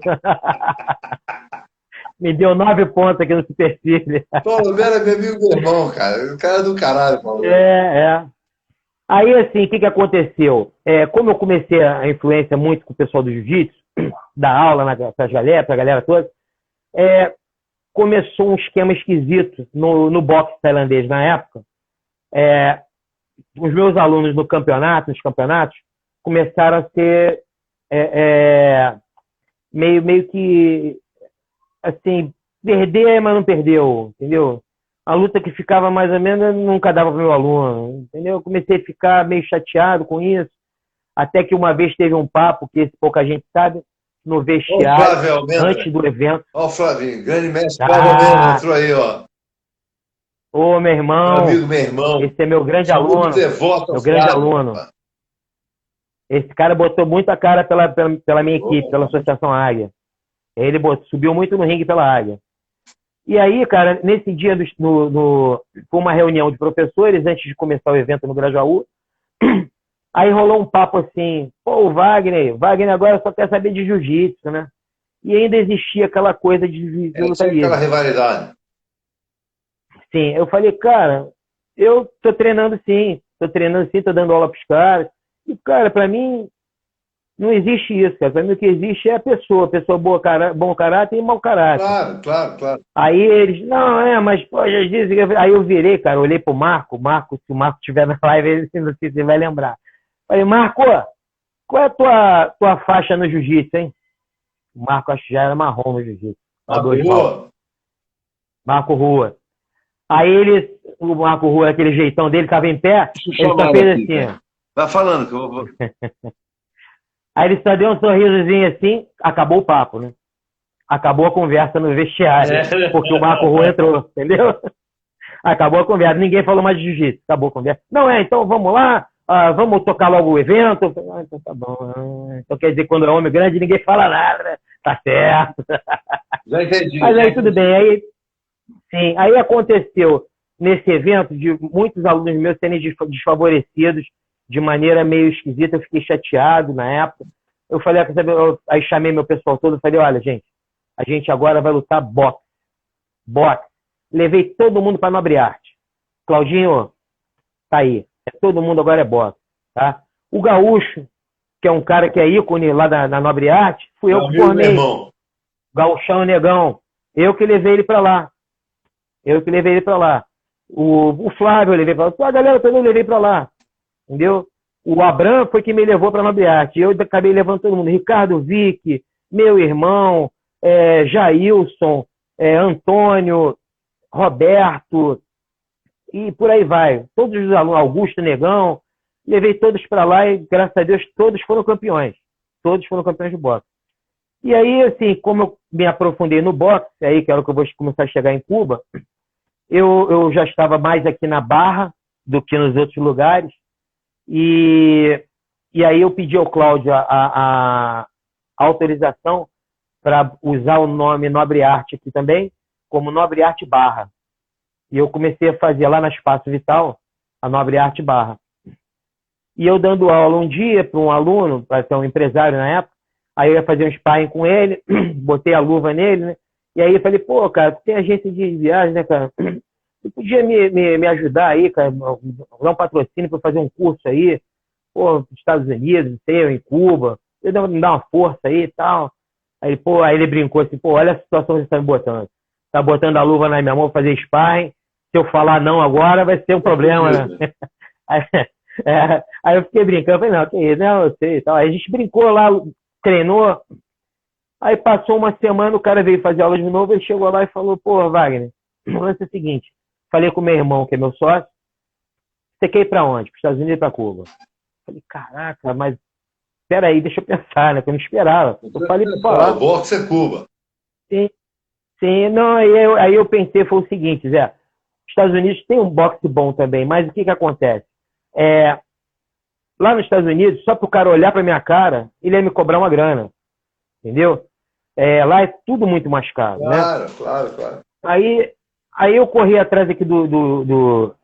S2: Me deu 9 pontos aqui no superfície.
S1: Paulo Vera é meu amigo do irmão, cara. O cara é do caralho, Paulo.
S2: Aí, assim, o que aconteceu? Como eu comecei a influência muito com o pessoal do jiu-jitsu, da aula pra galera toda, começou um esquema esquisito no boxe tailandês na época. Os meus alunos nos campeonatos, começaram a ser meio que, assim, perder, mas não perdeu, entendeu? A luta que ficava mais ou menos nunca dava para o meu aluno, entendeu? Eu comecei a ficar meio chateado com isso, até que uma vez teve um papo, que pouca gente sabe, no vestiário, antes do evento.
S1: Ó o Flavinho, grande mestre Flávio Almeida entrou aí, ó.
S2: Ô, meu irmão.
S1: Meu amigo, meu irmão.
S2: Esse é meu grande aluno. Meu grande aluno. Esse cara botou muita cara pela minha equipe, pela Associação Águia. Ele subiu muito no ringue pela Águia. E aí, cara, nesse dia, foi uma reunião de professores antes de começar o evento no Grajaú. Aí rolou um papo assim, pô, o Wagner agora só quer saber de jiu-jitsu, né? E ainda existia aquela coisa de
S1: luta livre. Aquela rivalidade.
S2: Sim, eu falei, cara, eu tô treinando sim, tô dando aula pros caras. E, cara, pra mim, não existe isso, cara. Pra mim, o que existe é a pessoa bom caráter e mau caráter.
S1: Claro.
S2: Aí eles, não, mas, pô, já dizem. Aí eu virei, cara, olhei pro Marco, se o Marco estiver na live, ele não sei se ele vai lembrar. Falei, Marco, qual é a tua faixa no jiu-jitsu, hein? O Marco, acho que já era marrom no jiu-jitsu. Marco Rua. Aí o Marco Rua, aquele jeitão dele, tava em pé, ele só fez assim,
S1: cara. Vai falando que eu vou...
S2: Aí ele só deu um sorrisozinho assim, acabou o papo, né? Acabou a conversa no vestiário, porque o Marco Rua entrou, entendeu? Acabou a conversa, ninguém falou mais de jiu-jitsu, acabou a conversa. Não, então vamos lá, vamos tocar logo o evento. Então tá bom. Então quer dizer, quando é homem grande, ninguém fala nada, né? Tá certo.
S1: Já entendi.
S2: Mas aí tudo bem, aí aconteceu nesse evento de muitos alunos meus serem desfavorecidos de maneira meio esquisita, eu fiquei chateado na época. Eu falei, aí chamei meu pessoal todo e falei, olha, gente, a gente agora vai lutar boxe. Levei todo mundo para Nobre Arte. Claudinho, tá aí. Todo mundo agora é boxe, tá? O Gaúcho, que é um cara que é ícone lá na Nobre Arte, fui eu que formei. Gauchão Negão. Eu que levei ele para lá. O Flávio eu levei para lá. A galera toda eu levei para lá. Entendeu? O Abram foi que me levou para a Nobre Arte. Eu acabei levando todo mundo. Ricardo Vick, meu irmão, Jailson, Antônio, Roberto, e por aí vai. Todos os alunos, Augusto Negão, levei todos para lá e, graças a Deus, todos foram campeões. Todos foram campeões de boxe. E aí, assim, como eu me aprofundei no boxe, aí que era o que eu vou começar a chegar em Cuba, eu já estava mais aqui na Barra do que nos outros lugares. E aí eu pedi ao Cláudio a autorização para usar o nome Nobre Arte aqui também, como Nobre Arte Barra. E eu comecei a fazer lá na Espaço Vital a Nobre Arte Barra. E eu dando aula um dia para um aluno, para ser um empresário na época, aí eu ia fazer um sparring com ele, botei a luva nele, né? E aí eu falei, pô, cara, tu tem agência de viagem, né, cara? Você podia me ajudar aí, cara, dar um patrocínio para fazer um curso aí, pô, nos Estados Unidos, não sei, ou em Cuba, me dar uma força aí e tal. Aí ele brincou assim, pô, olha a situação que você está me botando. Tá botando a luva na minha mão para fazer sparring, se eu falar não agora, vai ser um problema, né? Aí eu fiquei brincando, falei, não, que isso, não, eu sei e tal. Aí a gente brincou lá, treinou, aí passou uma semana, o cara veio fazer aula de novo, ele chegou lá e falou, pô, Wagner, o lance é o seguinte, falei com o meu irmão, que é meu sócio, você quer ir pra onde? Para os Estados Unidos e pra Cuba? Falei, caraca, mas peraí, deixa eu pensar, né? Que eu não esperava. Eu falei pra falar.
S1: O boxe é Cuba.
S2: Sim, não, aí eu pensei, foi o seguinte, Zé, os Estados Unidos tem um boxe bom também, mas o que acontece? Lá nos Estados Unidos, só pro cara olhar pra minha cara, ele ia me cobrar uma grana, entendeu? Lá é tudo muito mais caro,
S1: claro,
S2: né?
S1: Claro.
S2: Aí eu corri atrás aqui do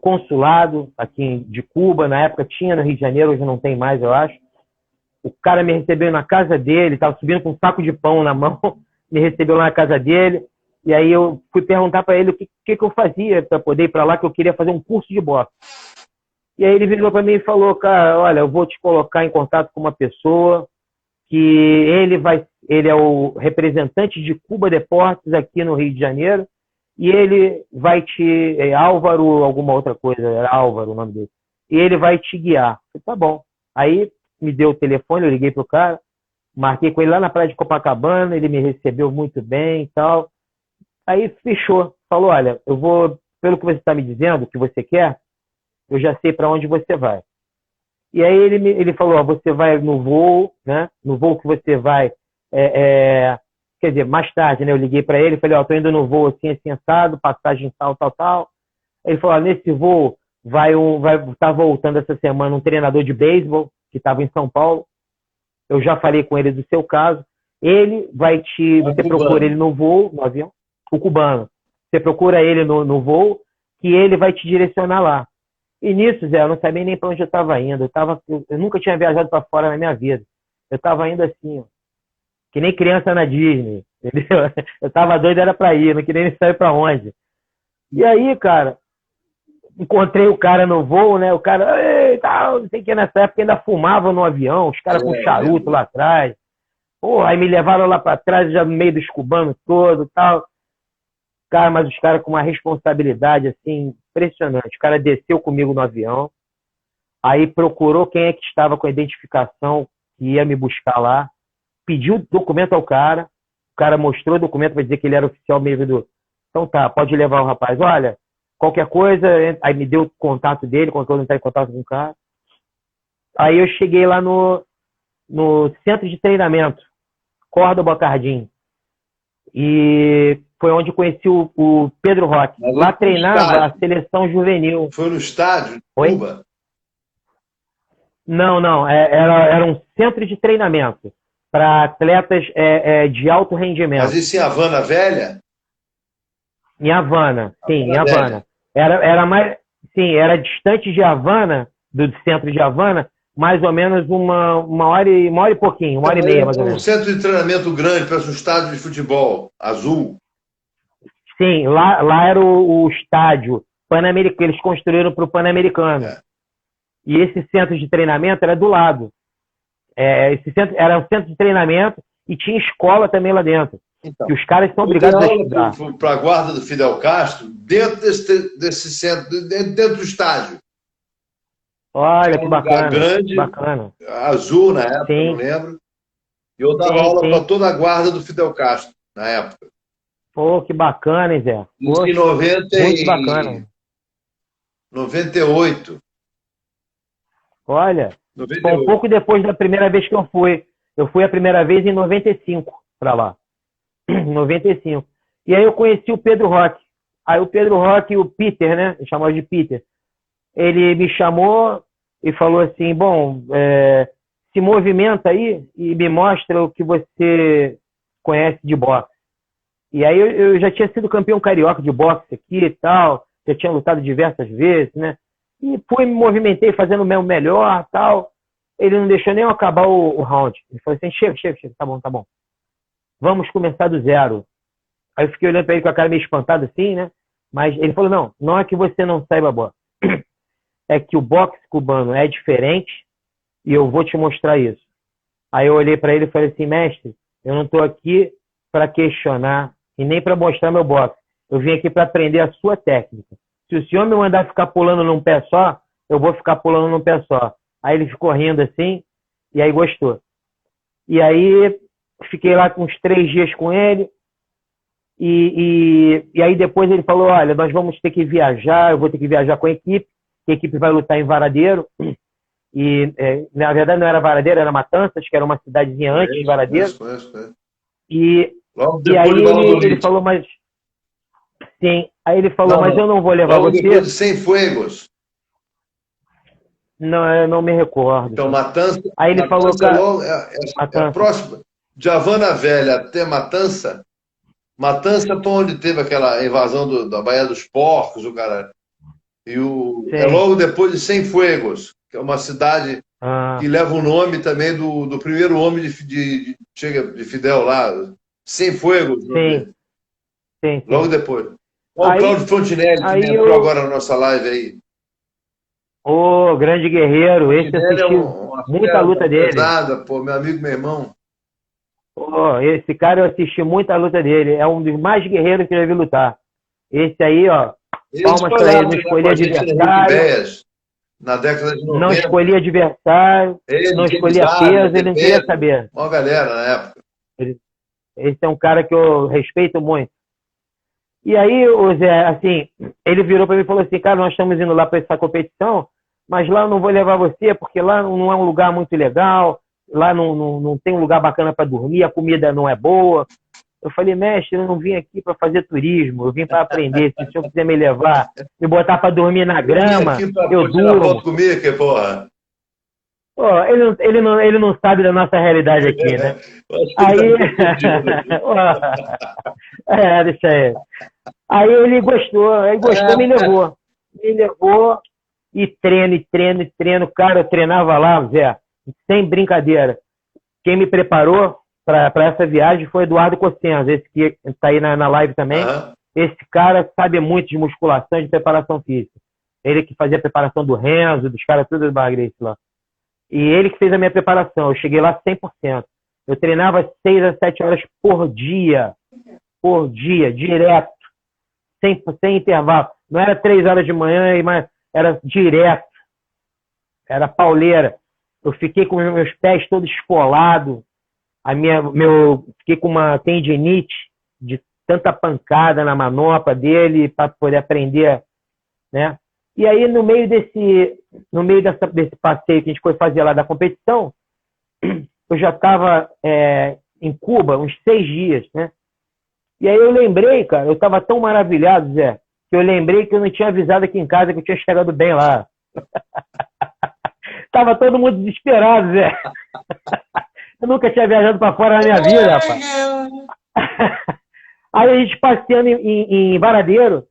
S2: consulado aqui de Cuba, na época tinha no Rio de Janeiro, hoje não tem mais, eu acho. O cara me recebeu na casa dele, estava subindo com um saco de pão na mão, me recebeu lá na casa dele, e aí eu fui perguntar para ele o que eu fazia para poder ir para lá, que eu queria fazer um curso de boxe. E aí ele virou para mim e falou, cara, olha, eu vou te colocar em contato com uma pessoa que ele é o representante de Cuba Deportes aqui no Rio de Janeiro, e ele vai Álvaro, alguma outra coisa, era Álvaro o nome dele, e ele vai te guiar. Eu falei, tá bom. Aí me deu o telefone, eu liguei pro cara, marquei com ele lá na praia de Copacabana, ele me recebeu muito bem e tal. Aí fechou, falou, olha, eu vou, pelo que você está me dizendo, o que você quer, eu já sei para onde você vai. E aí ele falou, ó, você vai no voo, né? No voo que você vai, quer dizer, mais tarde, né? Eu liguei para ele e falei, ó, tô indo no voo assim, assim, assado, passagem tal, tal, tal. Ele falou, ó, nesse voo vai estar voltando essa semana um treinador de beisebol que estava em São Paulo. Eu já falei com ele do seu caso. Ele vai você procura ele no voo, no avião, o cubano. Você procura ele no voo, que ele vai te direcionar lá. E nisso, Zé, eu não sabia nem para onde eu estava indo. Eu nunca tinha viajado para fora na minha vida. Eu estava indo assim, ó, que nem criança na Disney, entendeu? Eu estava doido, era para ir, não queria nem saber para onde. E aí, cara, encontrei o cara no voo, né? O cara, ei, tal, não sei o que, nessa época ainda fumava no avião, os caras com charuto lá atrás. Pô, aí me levaram lá para trás, já no meio dos cubanos todo, tal. Cara, mas os caras com uma responsabilidade, assim, impressionante. O cara desceu comigo no avião, aí procurou quem é que estava com a identificação que ia me buscar lá, pediu documento ao cara, o cara mostrou o documento para dizer que ele era oficial mesmo do... Então tá, pode levar o rapaz. Olha, qualquer coisa, aí me deu o contato dele, quando eu entrar em contato com o cara. Aí eu cheguei lá no centro de treinamento, Córdoba Cardim. E foi onde conheci o Pedro Roque. Lá treinava a seleção juvenil.
S1: Foi no estádio?
S2: Oi? Não. Era um centro de treinamento para atletas de alto rendimento.
S1: Mas isso em Havana Velha?
S2: Em Havana, sim, em Havana. Era mais, sim, era distante de Havana, do centro de Havana, mais ou menos uma hora e pouquinho, uma hora e meia, mais ou menos.
S1: Um centro de treinamento grande para um estádio de futebol azul.
S2: Sim, lá era o estádio Pan-Americano, eles construíram para o Pan-Americano. E esse centro de treinamento era do lado. Esse centro era um centro de treinamento e tinha escola também lá dentro. Então, que os caras são obrigados a estudar.
S1: Para a guarda do Fidel Castro, dentro desse centro, dentro do estádio.
S2: Olha, que bacana.
S1: Grande,
S2: bacana.
S1: Azul na época,
S2: sim.
S1: não lembro. E eu dava aula para toda a guarda do Fidel Castro, na época.
S2: Pô, que bacana, hein, Zé?
S1: Isso em 90
S2: muito bacana.
S1: 98.
S2: Olha, 98. Foi um pouco depois da primeira vez que eu fui. Eu fui a primeira vez em 95 para lá. 95. E aí eu conheci o Pedro Roque. Aí o Pedro Roque e o Peter, né? Eu chamava de Peter. Ele me chamou e falou assim, bom, se movimenta aí e me mostra o que você conhece de boxe. E aí eu já tinha sido campeão carioca de boxe aqui e tal, já tinha lutado diversas vezes, né? E me movimentei fazendo o meu melhor e tal. Ele não deixou nem eu acabar o round. Ele falou assim, chega, tá bom. Vamos começar do zero. Aí eu fiquei olhando para ele com a cara meio espantada assim, né? Mas ele falou, não é que você não saiba boxe. É que o boxe cubano é diferente e eu vou te mostrar isso. Aí eu olhei para ele e falei assim, mestre, eu não estou aqui para questionar e nem para mostrar meu boxe. Eu vim aqui para aprender a sua técnica. Se o senhor me mandar ficar pulando num pé só, eu vou ficar pulando num pé só. Aí ele ficou rindo assim e aí gostou. E aí fiquei lá uns 3 dias com ele e aí depois ele falou, olha, nós vamos ter que viajar, eu vou ter que viajar com a equipe vai lutar em Varadeiro, e na verdade não era Varadeiro, era Matanças, que era uma cidadezinha antes de Varadeiro. E aí ele falou, mas sim, aí ele falou, mas eu não vou levar você.
S1: Depois de Cienfuegos.
S2: Não, eu não me recordo.
S1: Então, Matança.
S2: Aí ele falou, cara,
S1: é próximo de Havana Velha até Matança. Matança foi onde teve aquela invasão da Baía dos Porcos, o cara. E é logo depois de Cienfuegos, que é uma cidade que leva o nome também do primeiro homem de Fidel lá, Cienfuegos.
S2: Sim.
S1: Logo depois. Olha o Cláudio Fontinelli, que entrou agora na nossa live aí.
S2: Ô, grande guerreiro, esse assistiu muita luta dele.
S1: Pesada, pô, meu amigo, meu irmão.
S2: Pô, esse cara eu assisti muita luta dele, é um dos mais guerreiros que eu já vi lutar. Esse aí, ó, palmas pra ele, não escolhia adversário.
S1: Na década de 90.
S2: Não escolhia adversário, não escolhia peso, ele não queria saber.
S1: Uma galera na época.
S2: Esse é um cara que eu respeito muito. E aí, o Zé, assim, ele virou para mim e falou assim, cara, nós estamos indo lá para essa competição, mas lá eu não vou levar você, porque lá não é um lugar muito legal, lá não tem um lugar bacana para dormir, a comida não é boa. Eu falei, mestre, eu não vim aqui para fazer turismo, eu vim para aprender. Se o senhor quiser me levar, me botar para dormir na grama, eu durmo.
S1: Foto comigo, que porra.
S2: Pô, ele não sabe da nossa realidade aqui, né? Aí... deixa ele. Aí ele gostou, me levou. Me levou e treino. Cara, eu treinava lá, Zé, sem brincadeira. Quem me preparou para essa viagem foi Eduardo Cossenza, esse que está aí na live também. Esse cara sabe muito de musculação e de preparação física. Ele que fazia a preparação do Renzo, dos caras tudo do Bagre lá. E ele que fez a minha preparação. Eu cheguei lá 100%. Eu treinava 6 a 7 horas por dia, direto, sem intervalo. Não era 3 horas de manhã, mas era direto. Era pauleira. Eu fiquei com meus pés todos esfolados. Fiquei com uma tendinite de tanta pancada na manopla dele para poder aprender, né? E aí, no meio desse passeio que a gente foi fazer lá da competição, eu já estava em Cuba uns 6 dias, né? E aí eu lembrei, cara, eu estava tão maravilhado, Zé, que eu lembrei que eu não tinha avisado aqui em casa que eu tinha chegado bem lá. Tava todo mundo desesperado, Zé. Eu nunca tinha viajado para fora na minha vida, rapaz. Aí a gente passeando em Varadeiro,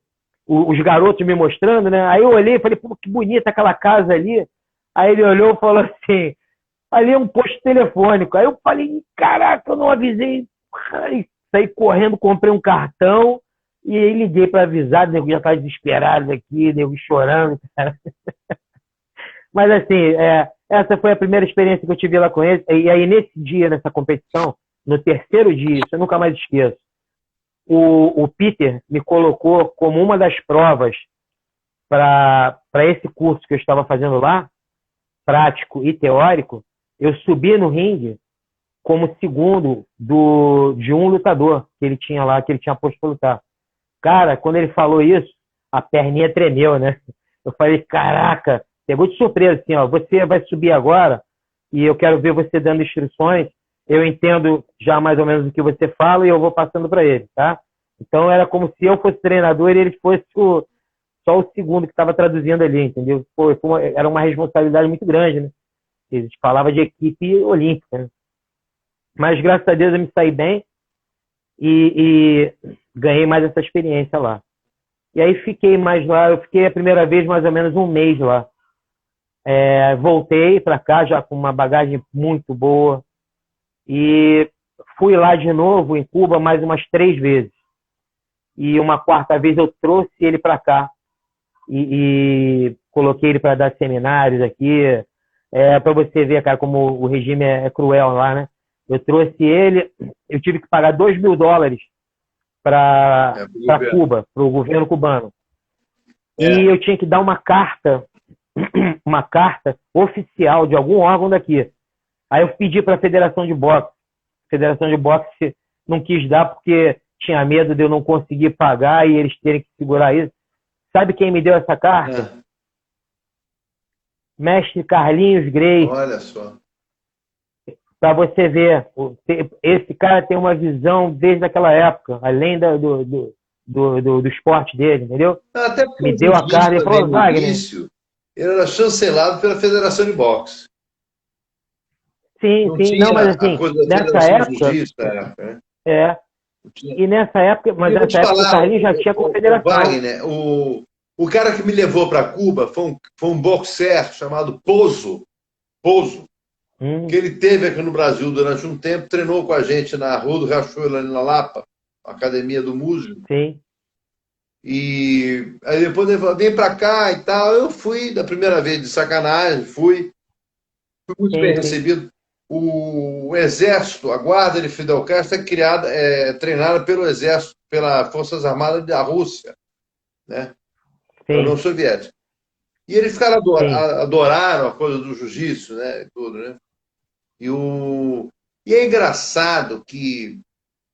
S2: os garotos me mostrando, né? Aí eu olhei e falei, pô, que bonita aquela casa ali. Aí ele olhou e falou assim, ali é um posto telefônico. Aí eu falei, caraca, eu não avisei. Aí saí correndo, comprei um cartão e aí liguei para avisar, o nego já estava desesperado aqui, nego chorando, cara. Mas assim, essa foi a primeira experiência que eu tive lá com ele. E aí nesse dia, nessa competição, no terceiro dia, isso eu nunca mais esqueço, o Peter me colocou como uma das provas para esse curso que eu estava fazendo lá, prático e teórico. Eu subi no ringue como segundo de um lutador que ele tinha lá, que ele tinha posto para lutar. Cara, quando ele falou isso, a perninha tremeu, né? Eu falei, caraca, pegou de surpresa, assim, ó, você vai subir agora e eu quero ver você dando instruções. Eu entendo já mais ou menos o que você fala e eu vou passando para ele, tá? Então era como se eu fosse treinador e ele fosse só o segundo que estava traduzindo ali, entendeu? Pô, era uma responsabilidade muito grande, né? A gente falava de equipe olímpica, né? Mas graças a Deus eu me saí bem e ganhei mais essa experiência lá. E aí fiquei mais lá, eu fiquei a primeira vez mais ou menos um mês lá. Voltei para cá já com uma bagagem muito boa e fui lá de novo em Cuba mais umas 3 vezes. E uma 4ª vez eu trouxe ele para cá e coloquei ele para dar seminários aqui, para você ver, cara, como o regime é cruel lá, né? Eu trouxe ele, eu tive que pagar $2.000 para Cuba, para o governo cubano. E eu tinha que dar uma carta oficial de algum órgão daqui. Aí eu pedi para a Federação de Boxe. A Federação de Boxe não quis dar porque tinha medo de eu não conseguir pagar e eles terem que segurar isso. Sabe quem me deu essa carta? Mestre Carlinhos Grey.
S1: Olha só.
S2: Para você ver, esse cara tem uma visão desde aquela época, além do esporte dele, entendeu?
S1: Até
S2: me deu a carta e falou, Wagner.
S1: Ele era chancelado pela Federação de Boxe.
S2: Sim, não, mas assim, nessa época... E nessa época, mas nessa época o Carlinhos já tinha confederação.
S1: Wagner, o cara que me levou para Cuba foi um boxer chamado Pozo, que ele teve aqui no Brasil durante um tempo, treinou com a gente na Rua do Riachuelo, ali na Lapa, Academia do Músico.
S2: Sim.
S1: E aí depois ele falou, vem para cá e tal. Eu fui da primeira vez de sacanagem, fui muito bem recebido. O Exército, a Guarda de Fidel Castro é treinada pelo Exército, pelas Forças Armadas da Rússia, né? Da União Soviética. E eles ficaram adoraram a coisa do jiu-jitsu, né? E tudo, né? E é engraçado que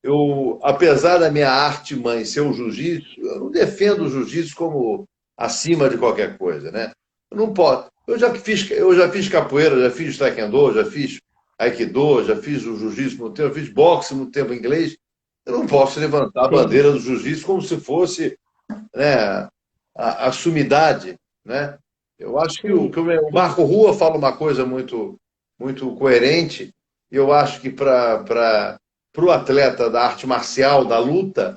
S1: eu, apesar da minha arte mãe ser o jiu-jitsu, eu não defendo o jiu-jitsu como acima de qualquer coisa, né? Eu não posso. Eu já fiz capoeira, já fiz taekwondo, já fiz aikido, já fiz o jiu-jitsu no tempo, já fiz boxe no tempo inglês, Eu não posso levantar a
S2: Sim.
S1: bandeira do jiu-jitsu como se fosse, né, a sumidade, né? Eu acho que o Marco Rua fala uma coisa muito, muito coerente, e eu acho que para o atleta da arte marcial, da luta,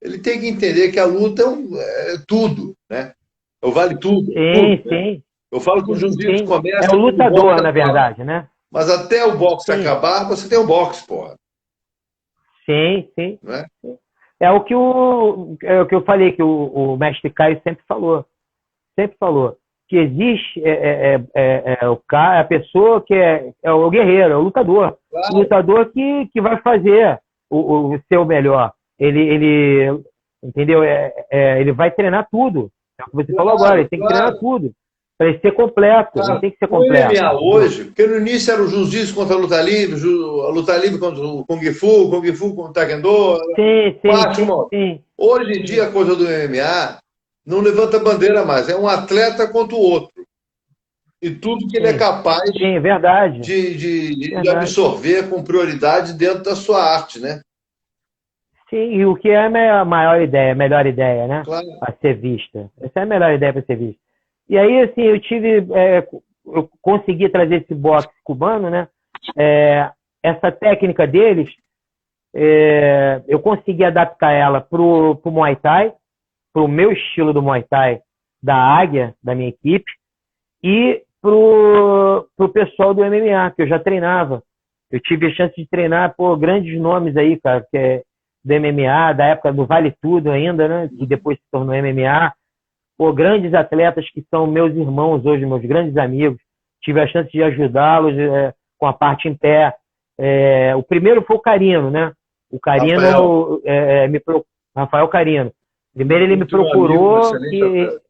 S1: ele tem que entender que a luta é tudo, né? Eu vale tudo, tudo,
S2: Sim,
S1: né?
S2: sim.
S1: Eu falo que o jiu-jitsu
S2: Sim. É
S1: começa
S2: o
S1: quando o boxe
S2: lutador, na
S1: acaba.
S2: verdade, né?
S1: Mas até o boxe
S2: Sim,
S1: acabar, você tem o boxe, porra.
S2: sim, sim.
S1: Né?
S2: É o que eu falei, que o mestre Caio sempre falou, que existe o cara, a pessoa que é o guerreiro, é o lutador. O
S1: Claro.
S2: lutador que vai fazer o seu melhor. Entendeu? Ele vai treinar tudo. É o que você falou agora,
S1: Claro,
S2: ele tem que treinar
S1: claro.
S2: tudo. Para ele ser completo, ele
S1: Claro.
S2: tem que ser
S1: O
S2: completo,
S1: MMA
S2: entendeu?
S1: hoje, porque no início era o jiu-jitsu contra a luta livre, a luta livre contra o Kung Fu contra o Taekwondo,
S2: Sim, sim,
S1: bate uma.
S2: sim,
S1: Hoje em dia a coisa do MMA não levanta bandeira mais, é um atleta contra o outro. E tudo que ele é
S2: sim,
S1: capaz
S2: sim, verdade,
S1: de
S2: verdade.
S1: absorver com prioridade dentro da sua arte, né?
S2: Sim, e o que é a maior ideia, a melhor ideia, né?
S1: Claro.
S2: A ser vista. Essa é a melhor ideia para ser vista. E aí, assim, eu consegui trazer esse boxe cubano, né? Essa técnica deles, eu consegui adaptar ela pro Muay Thai, pro meu estilo do Muay Thai, da Águia, da minha equipe, e pro pessoal do MMA, que eu já treinava. Eu tive a chance de treinar por grandes nomes aí, cara, que é do MMA, da época do Vale Tudo ainda, né? Que depois se tornou MMA. Por grandes atletas que são meus irmãos hoje, meus grandes amigos. Tive a chance de ajudá-los com a parte em pé. O primeiro foi o Carino, né? O
S1: Rafael,
S2: Carino, Rafael Carino. Primeiro ele me
S1: muito meu amigo, um
S2: procurou
S1: excelente
S2: que
S1: atleta.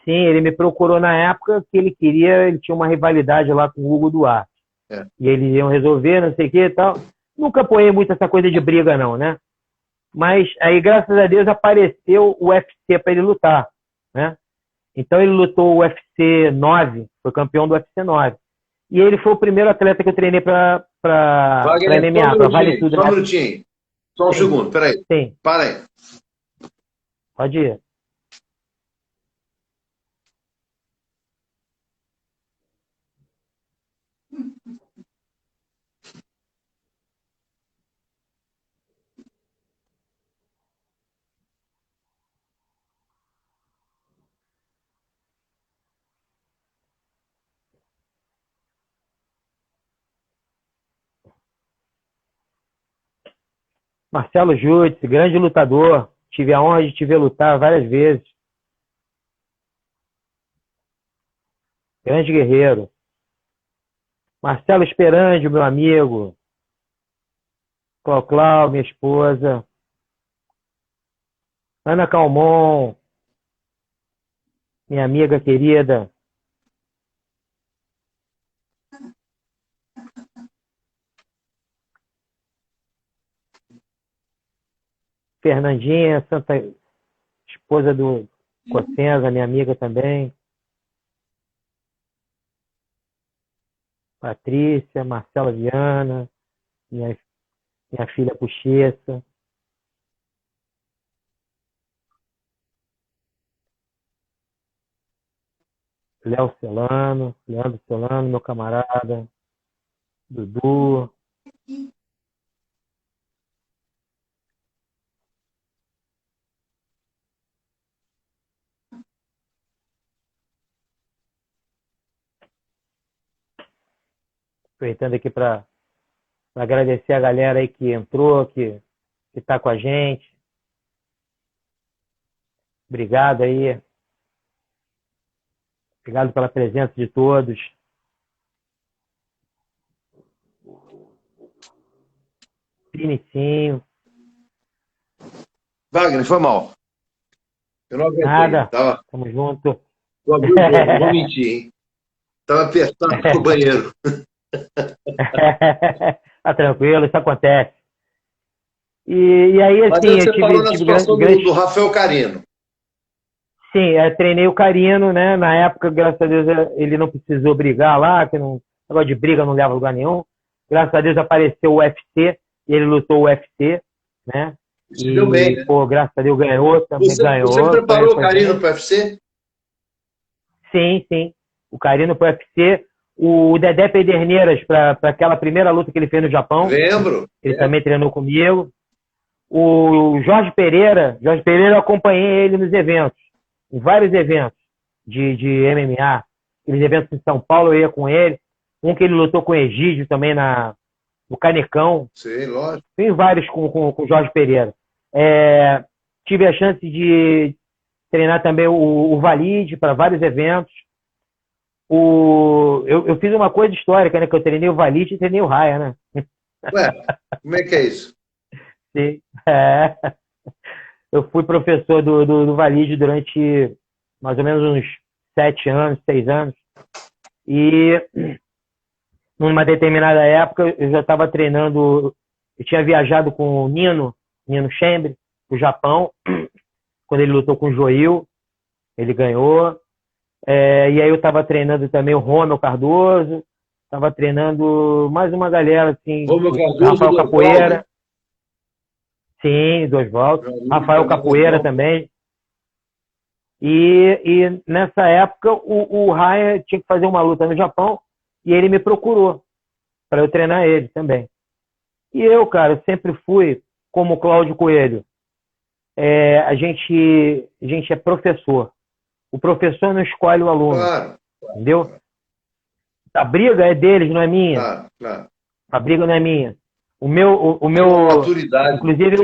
S2: sim, ele me procurou na época que ele tinha uma rivalidade lá com o Hugo Duarte.
S1: É.
S2: E eles iam resolver, não sei o que e tal. Nunca apoiei muito essa coisa de briga, não, né? Mas aí, graças a Deus, apareceu o UFC para ele lutar, né? Então ele lutou o UFC 9, foi campeão do UFC 9. E ele foi o primeiro atleta que eu treinei para
S1: Wagner,
S2: MMA, para Vale Tudo.
S1: só um minutinho, só um
S2: Sim,
S1: segundo, peraí.
S2: sim,
S1: Para aí.
S2: pode ir. Marcelo Jutz, grande lutador. Tive a honra de te ver lutar várias vezes. Grande guerreiro. Marcelo Esperandio, meu amigo. Clau, minha esposa. Ana Calmon, minha amiga querida. Fernandinha, esposa do Cossenza, minha amiga também. Patrícia, Marcela Viana, minha filha Puxeça. Leandro Celano, meu camarada. Dudu. Aproveitando aqui para agradecer a galera aí que entrou, que está com a gente. Obrigado aí. Obrigado pela presença de todos. Vinicinho.
S1: Wagner, foi mal. Eu não aguentei.
S2: Nada. Tamo junto.
S1: Eu abri o jogo, não vou mentir, hein? Tava apertado pro banheiro.
S2: Tá tranquilo, isso acontece. E aí,
S1: Mas
S2: assim,
S1: você falou na situação do Rafael Carino.
S2: Sim, treinei o Carino, né? Na época, graças a Deus, ele não precisou brigar lá, que não... negócio de briga não leva a lugar nenhum. Graças a Deus apareceu o UFC, e ele lutou o UFC. né?
S1: Se deu bem, né?
S2: Pô, graças a Deus ganhou também.
S1: Você preparou o Carino para o UFC?
S2: Sim, sim. O Carino para o UFC. O Dedé Pederneiras, para aquela primeira luta que ele fez no Japão.
S1: Lembro.
S2: Ele também treinou comigo. O Jorge Pereira eu acompanhei ele nos eventos, em vários eventos de MMA. Aqueles eventos em São Paulo eu ia com ele. Um que ele lutou com o Egídio também no Canecão.
S1: Sim, lógico.
S2: Tem vários com o Jorge Pereira. Tive a chance de treinar também o Valide para vários eventos. Eu fiz uma coisa histórica, né? Que eu treinei o Valide e treinei o Raia, né?
S1: Ué, como é que é isso?
S2: Sim. Eu fui professor do Valide durante mais ou menos uns 7 anos, 6 anos. E numa determinada época eu já estava treinando, eu tinha viajado com o Nino Chambre, pro Japão, quando ele lutou com o Joil, ele ganhou. E aí eu estava treinando também o Romeu Cardoso, estava treinando mais uma galera, assim,
S1: Romeu Cardoso,
S2: Rafael Capoeira. Sim, do Oswaldo. Rafael Capoeira também. E nessa época o Raya tinha que fazer uma luta no Japão e ele me procurou para eu treinar ele também. E eu, cara, sempre fui como o Cláudio Coelho. A gente é professor. O professor não escolhe o aluno.
S1: Claro.
S2: Entendeu? A briga é deles, não é minha.
S1: Claro.
S2: A briga não é minha. O meu
S1: maturidade,
S2: inclusive,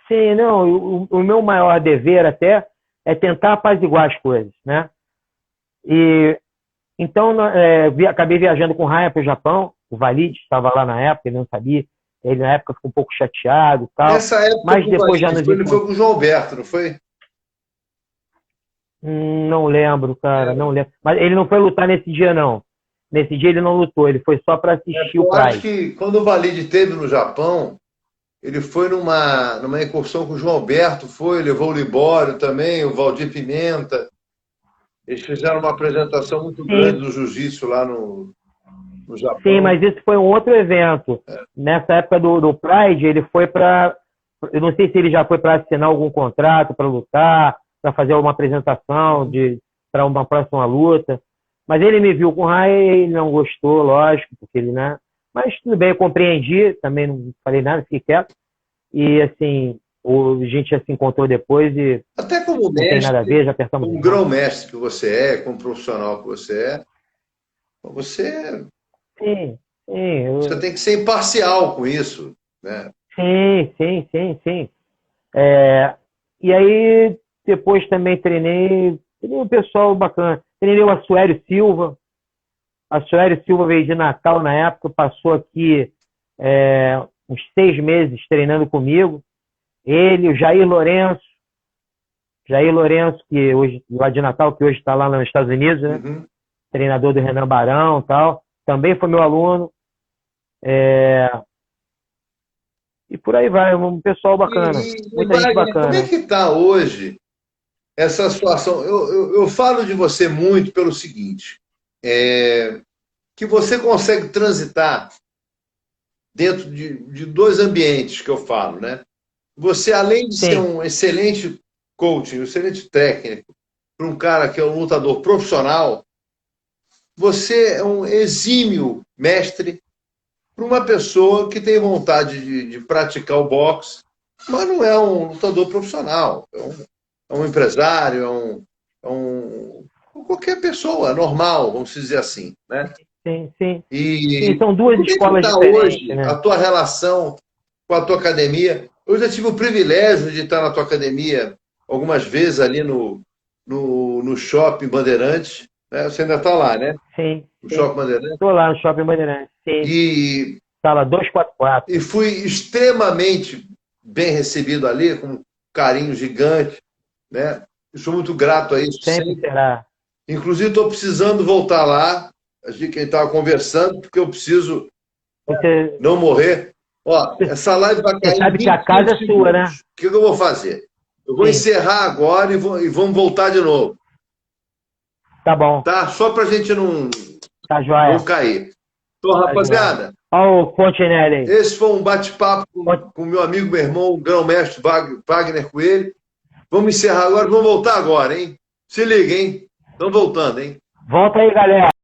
S2: sim, não. O meu maior dever até é tentar apaziguar as coisas, né? E então acabei viajando com o Raya para o Japão. O Valide estava lá na época, ele não sabia. Ele na época ficou um pouco chateado e tal.
S1: Nessa época,
S2: mas depois já
S1: ele foi com o João Alberto, não foi?
S2: Não lembro, cara, não lembro. Mas ele não foi lutar nesse dia, não. Nesse dia ele não lutou, ele foi só para assistir o Pride.
S1: Eu acho que quando o Valide esteve no Japão, ele foi numa incursão com o João Alberto, levou o Libório também, o Valdir Pimenta. Eles fizeram uma apresentação muito grande do jiu-jitsu lá no Japão.
S2: Sim, mas isso foi um outro evento. Nessa época do Pride, ele foi para... Eu não sei se ele já foi para assinar algum contrato, para lutar, para fazer uma apresentação para uma próxima luta. Mas ele me viu com o Raya e ele não gostou, lógico, porque ele, né? Mas tudo bem, eu compreendi, também não falei nada, fiquei quieto. E assim, a gente já se encontrou depois e
S1: até como mestre,
S2: não tem nada a ver, já apertamos.
S1: Como grão-mestre que você é, como profissional que você você tem que ser imparcial com isso, né?
S2: Sim. E aí, depois também treinei um pessoal bacana. Treinei o Assuério Silva. Assuério Silva veio de Natal na época, passou aqui uns 6 meses treinando comigo. Ele, o Jair Lourenço, que hoje, lá de Natal, que hoje está lá nos Estados Unidos, né?
S1: Uhum.
S2: Treinador do Renan Barão e tal. Também foi meu aluno. E por aí vai, um pessoal bacana. Muita gente bacana.
S1: Como é que está hoje essa situação? Eu falo de você muito pelo seguinte, que você consegue transitar dentro de 2 ambientes que eu falo, né? Você, além de ser um excelente coach, um excelente técnico, para um cara que é um lutador profissional, você é um exímio mestre para uma pessoa que tem vontade de praticar o boxe, mas não é um lutador profissional, é um empresário, qualquer pessoa normal, vamos dizer assim, né?
S2: Sim.
S1: E
S2: são 2 escolas diferentes,
S1: hoje,
S2: né?
S1: A tua relação com a tua academia. Eu já tive o privilégio de estar na tua academia algumas vezes ali no Shopping Bandeirantes. Né? Você ainda está lá, né?
S2: Sim.
S1: No Shopping Bandeirantes?
S2: Estou lá no Shopping Bandeirantes, sim. Sala 244.
S1: E fui extremamente bem recebido ali, com um carinho gigante. Né? Eu sou muito grato a isso.
S2: Sempre será.
S1: Inclusive, estou precisando voltar lá. A gente estava conversando, porque eu preciso não morrer. Ó, essa live vai cair.
S2: Você sabe que a casa é sua, né?
S1: O que eu vou fazer? Eu vou encerrar agora e vamos voltar de novo.
S2: Tá bom.
S1: Tá? Só para a gente não
S2: Tá joia.
S1: cair. Então, rapaziada,
S2: Olha o Fontenelle aí.
S1: Esse foi um bate-papo com o meu amigo, meu irmão, o grão-mestre Wagner Coelho. Vamos encerrar agora, vamos voltar agora, hein? Se liga, hein? Estamos voltando, hein?
S2: Volta aí, galera.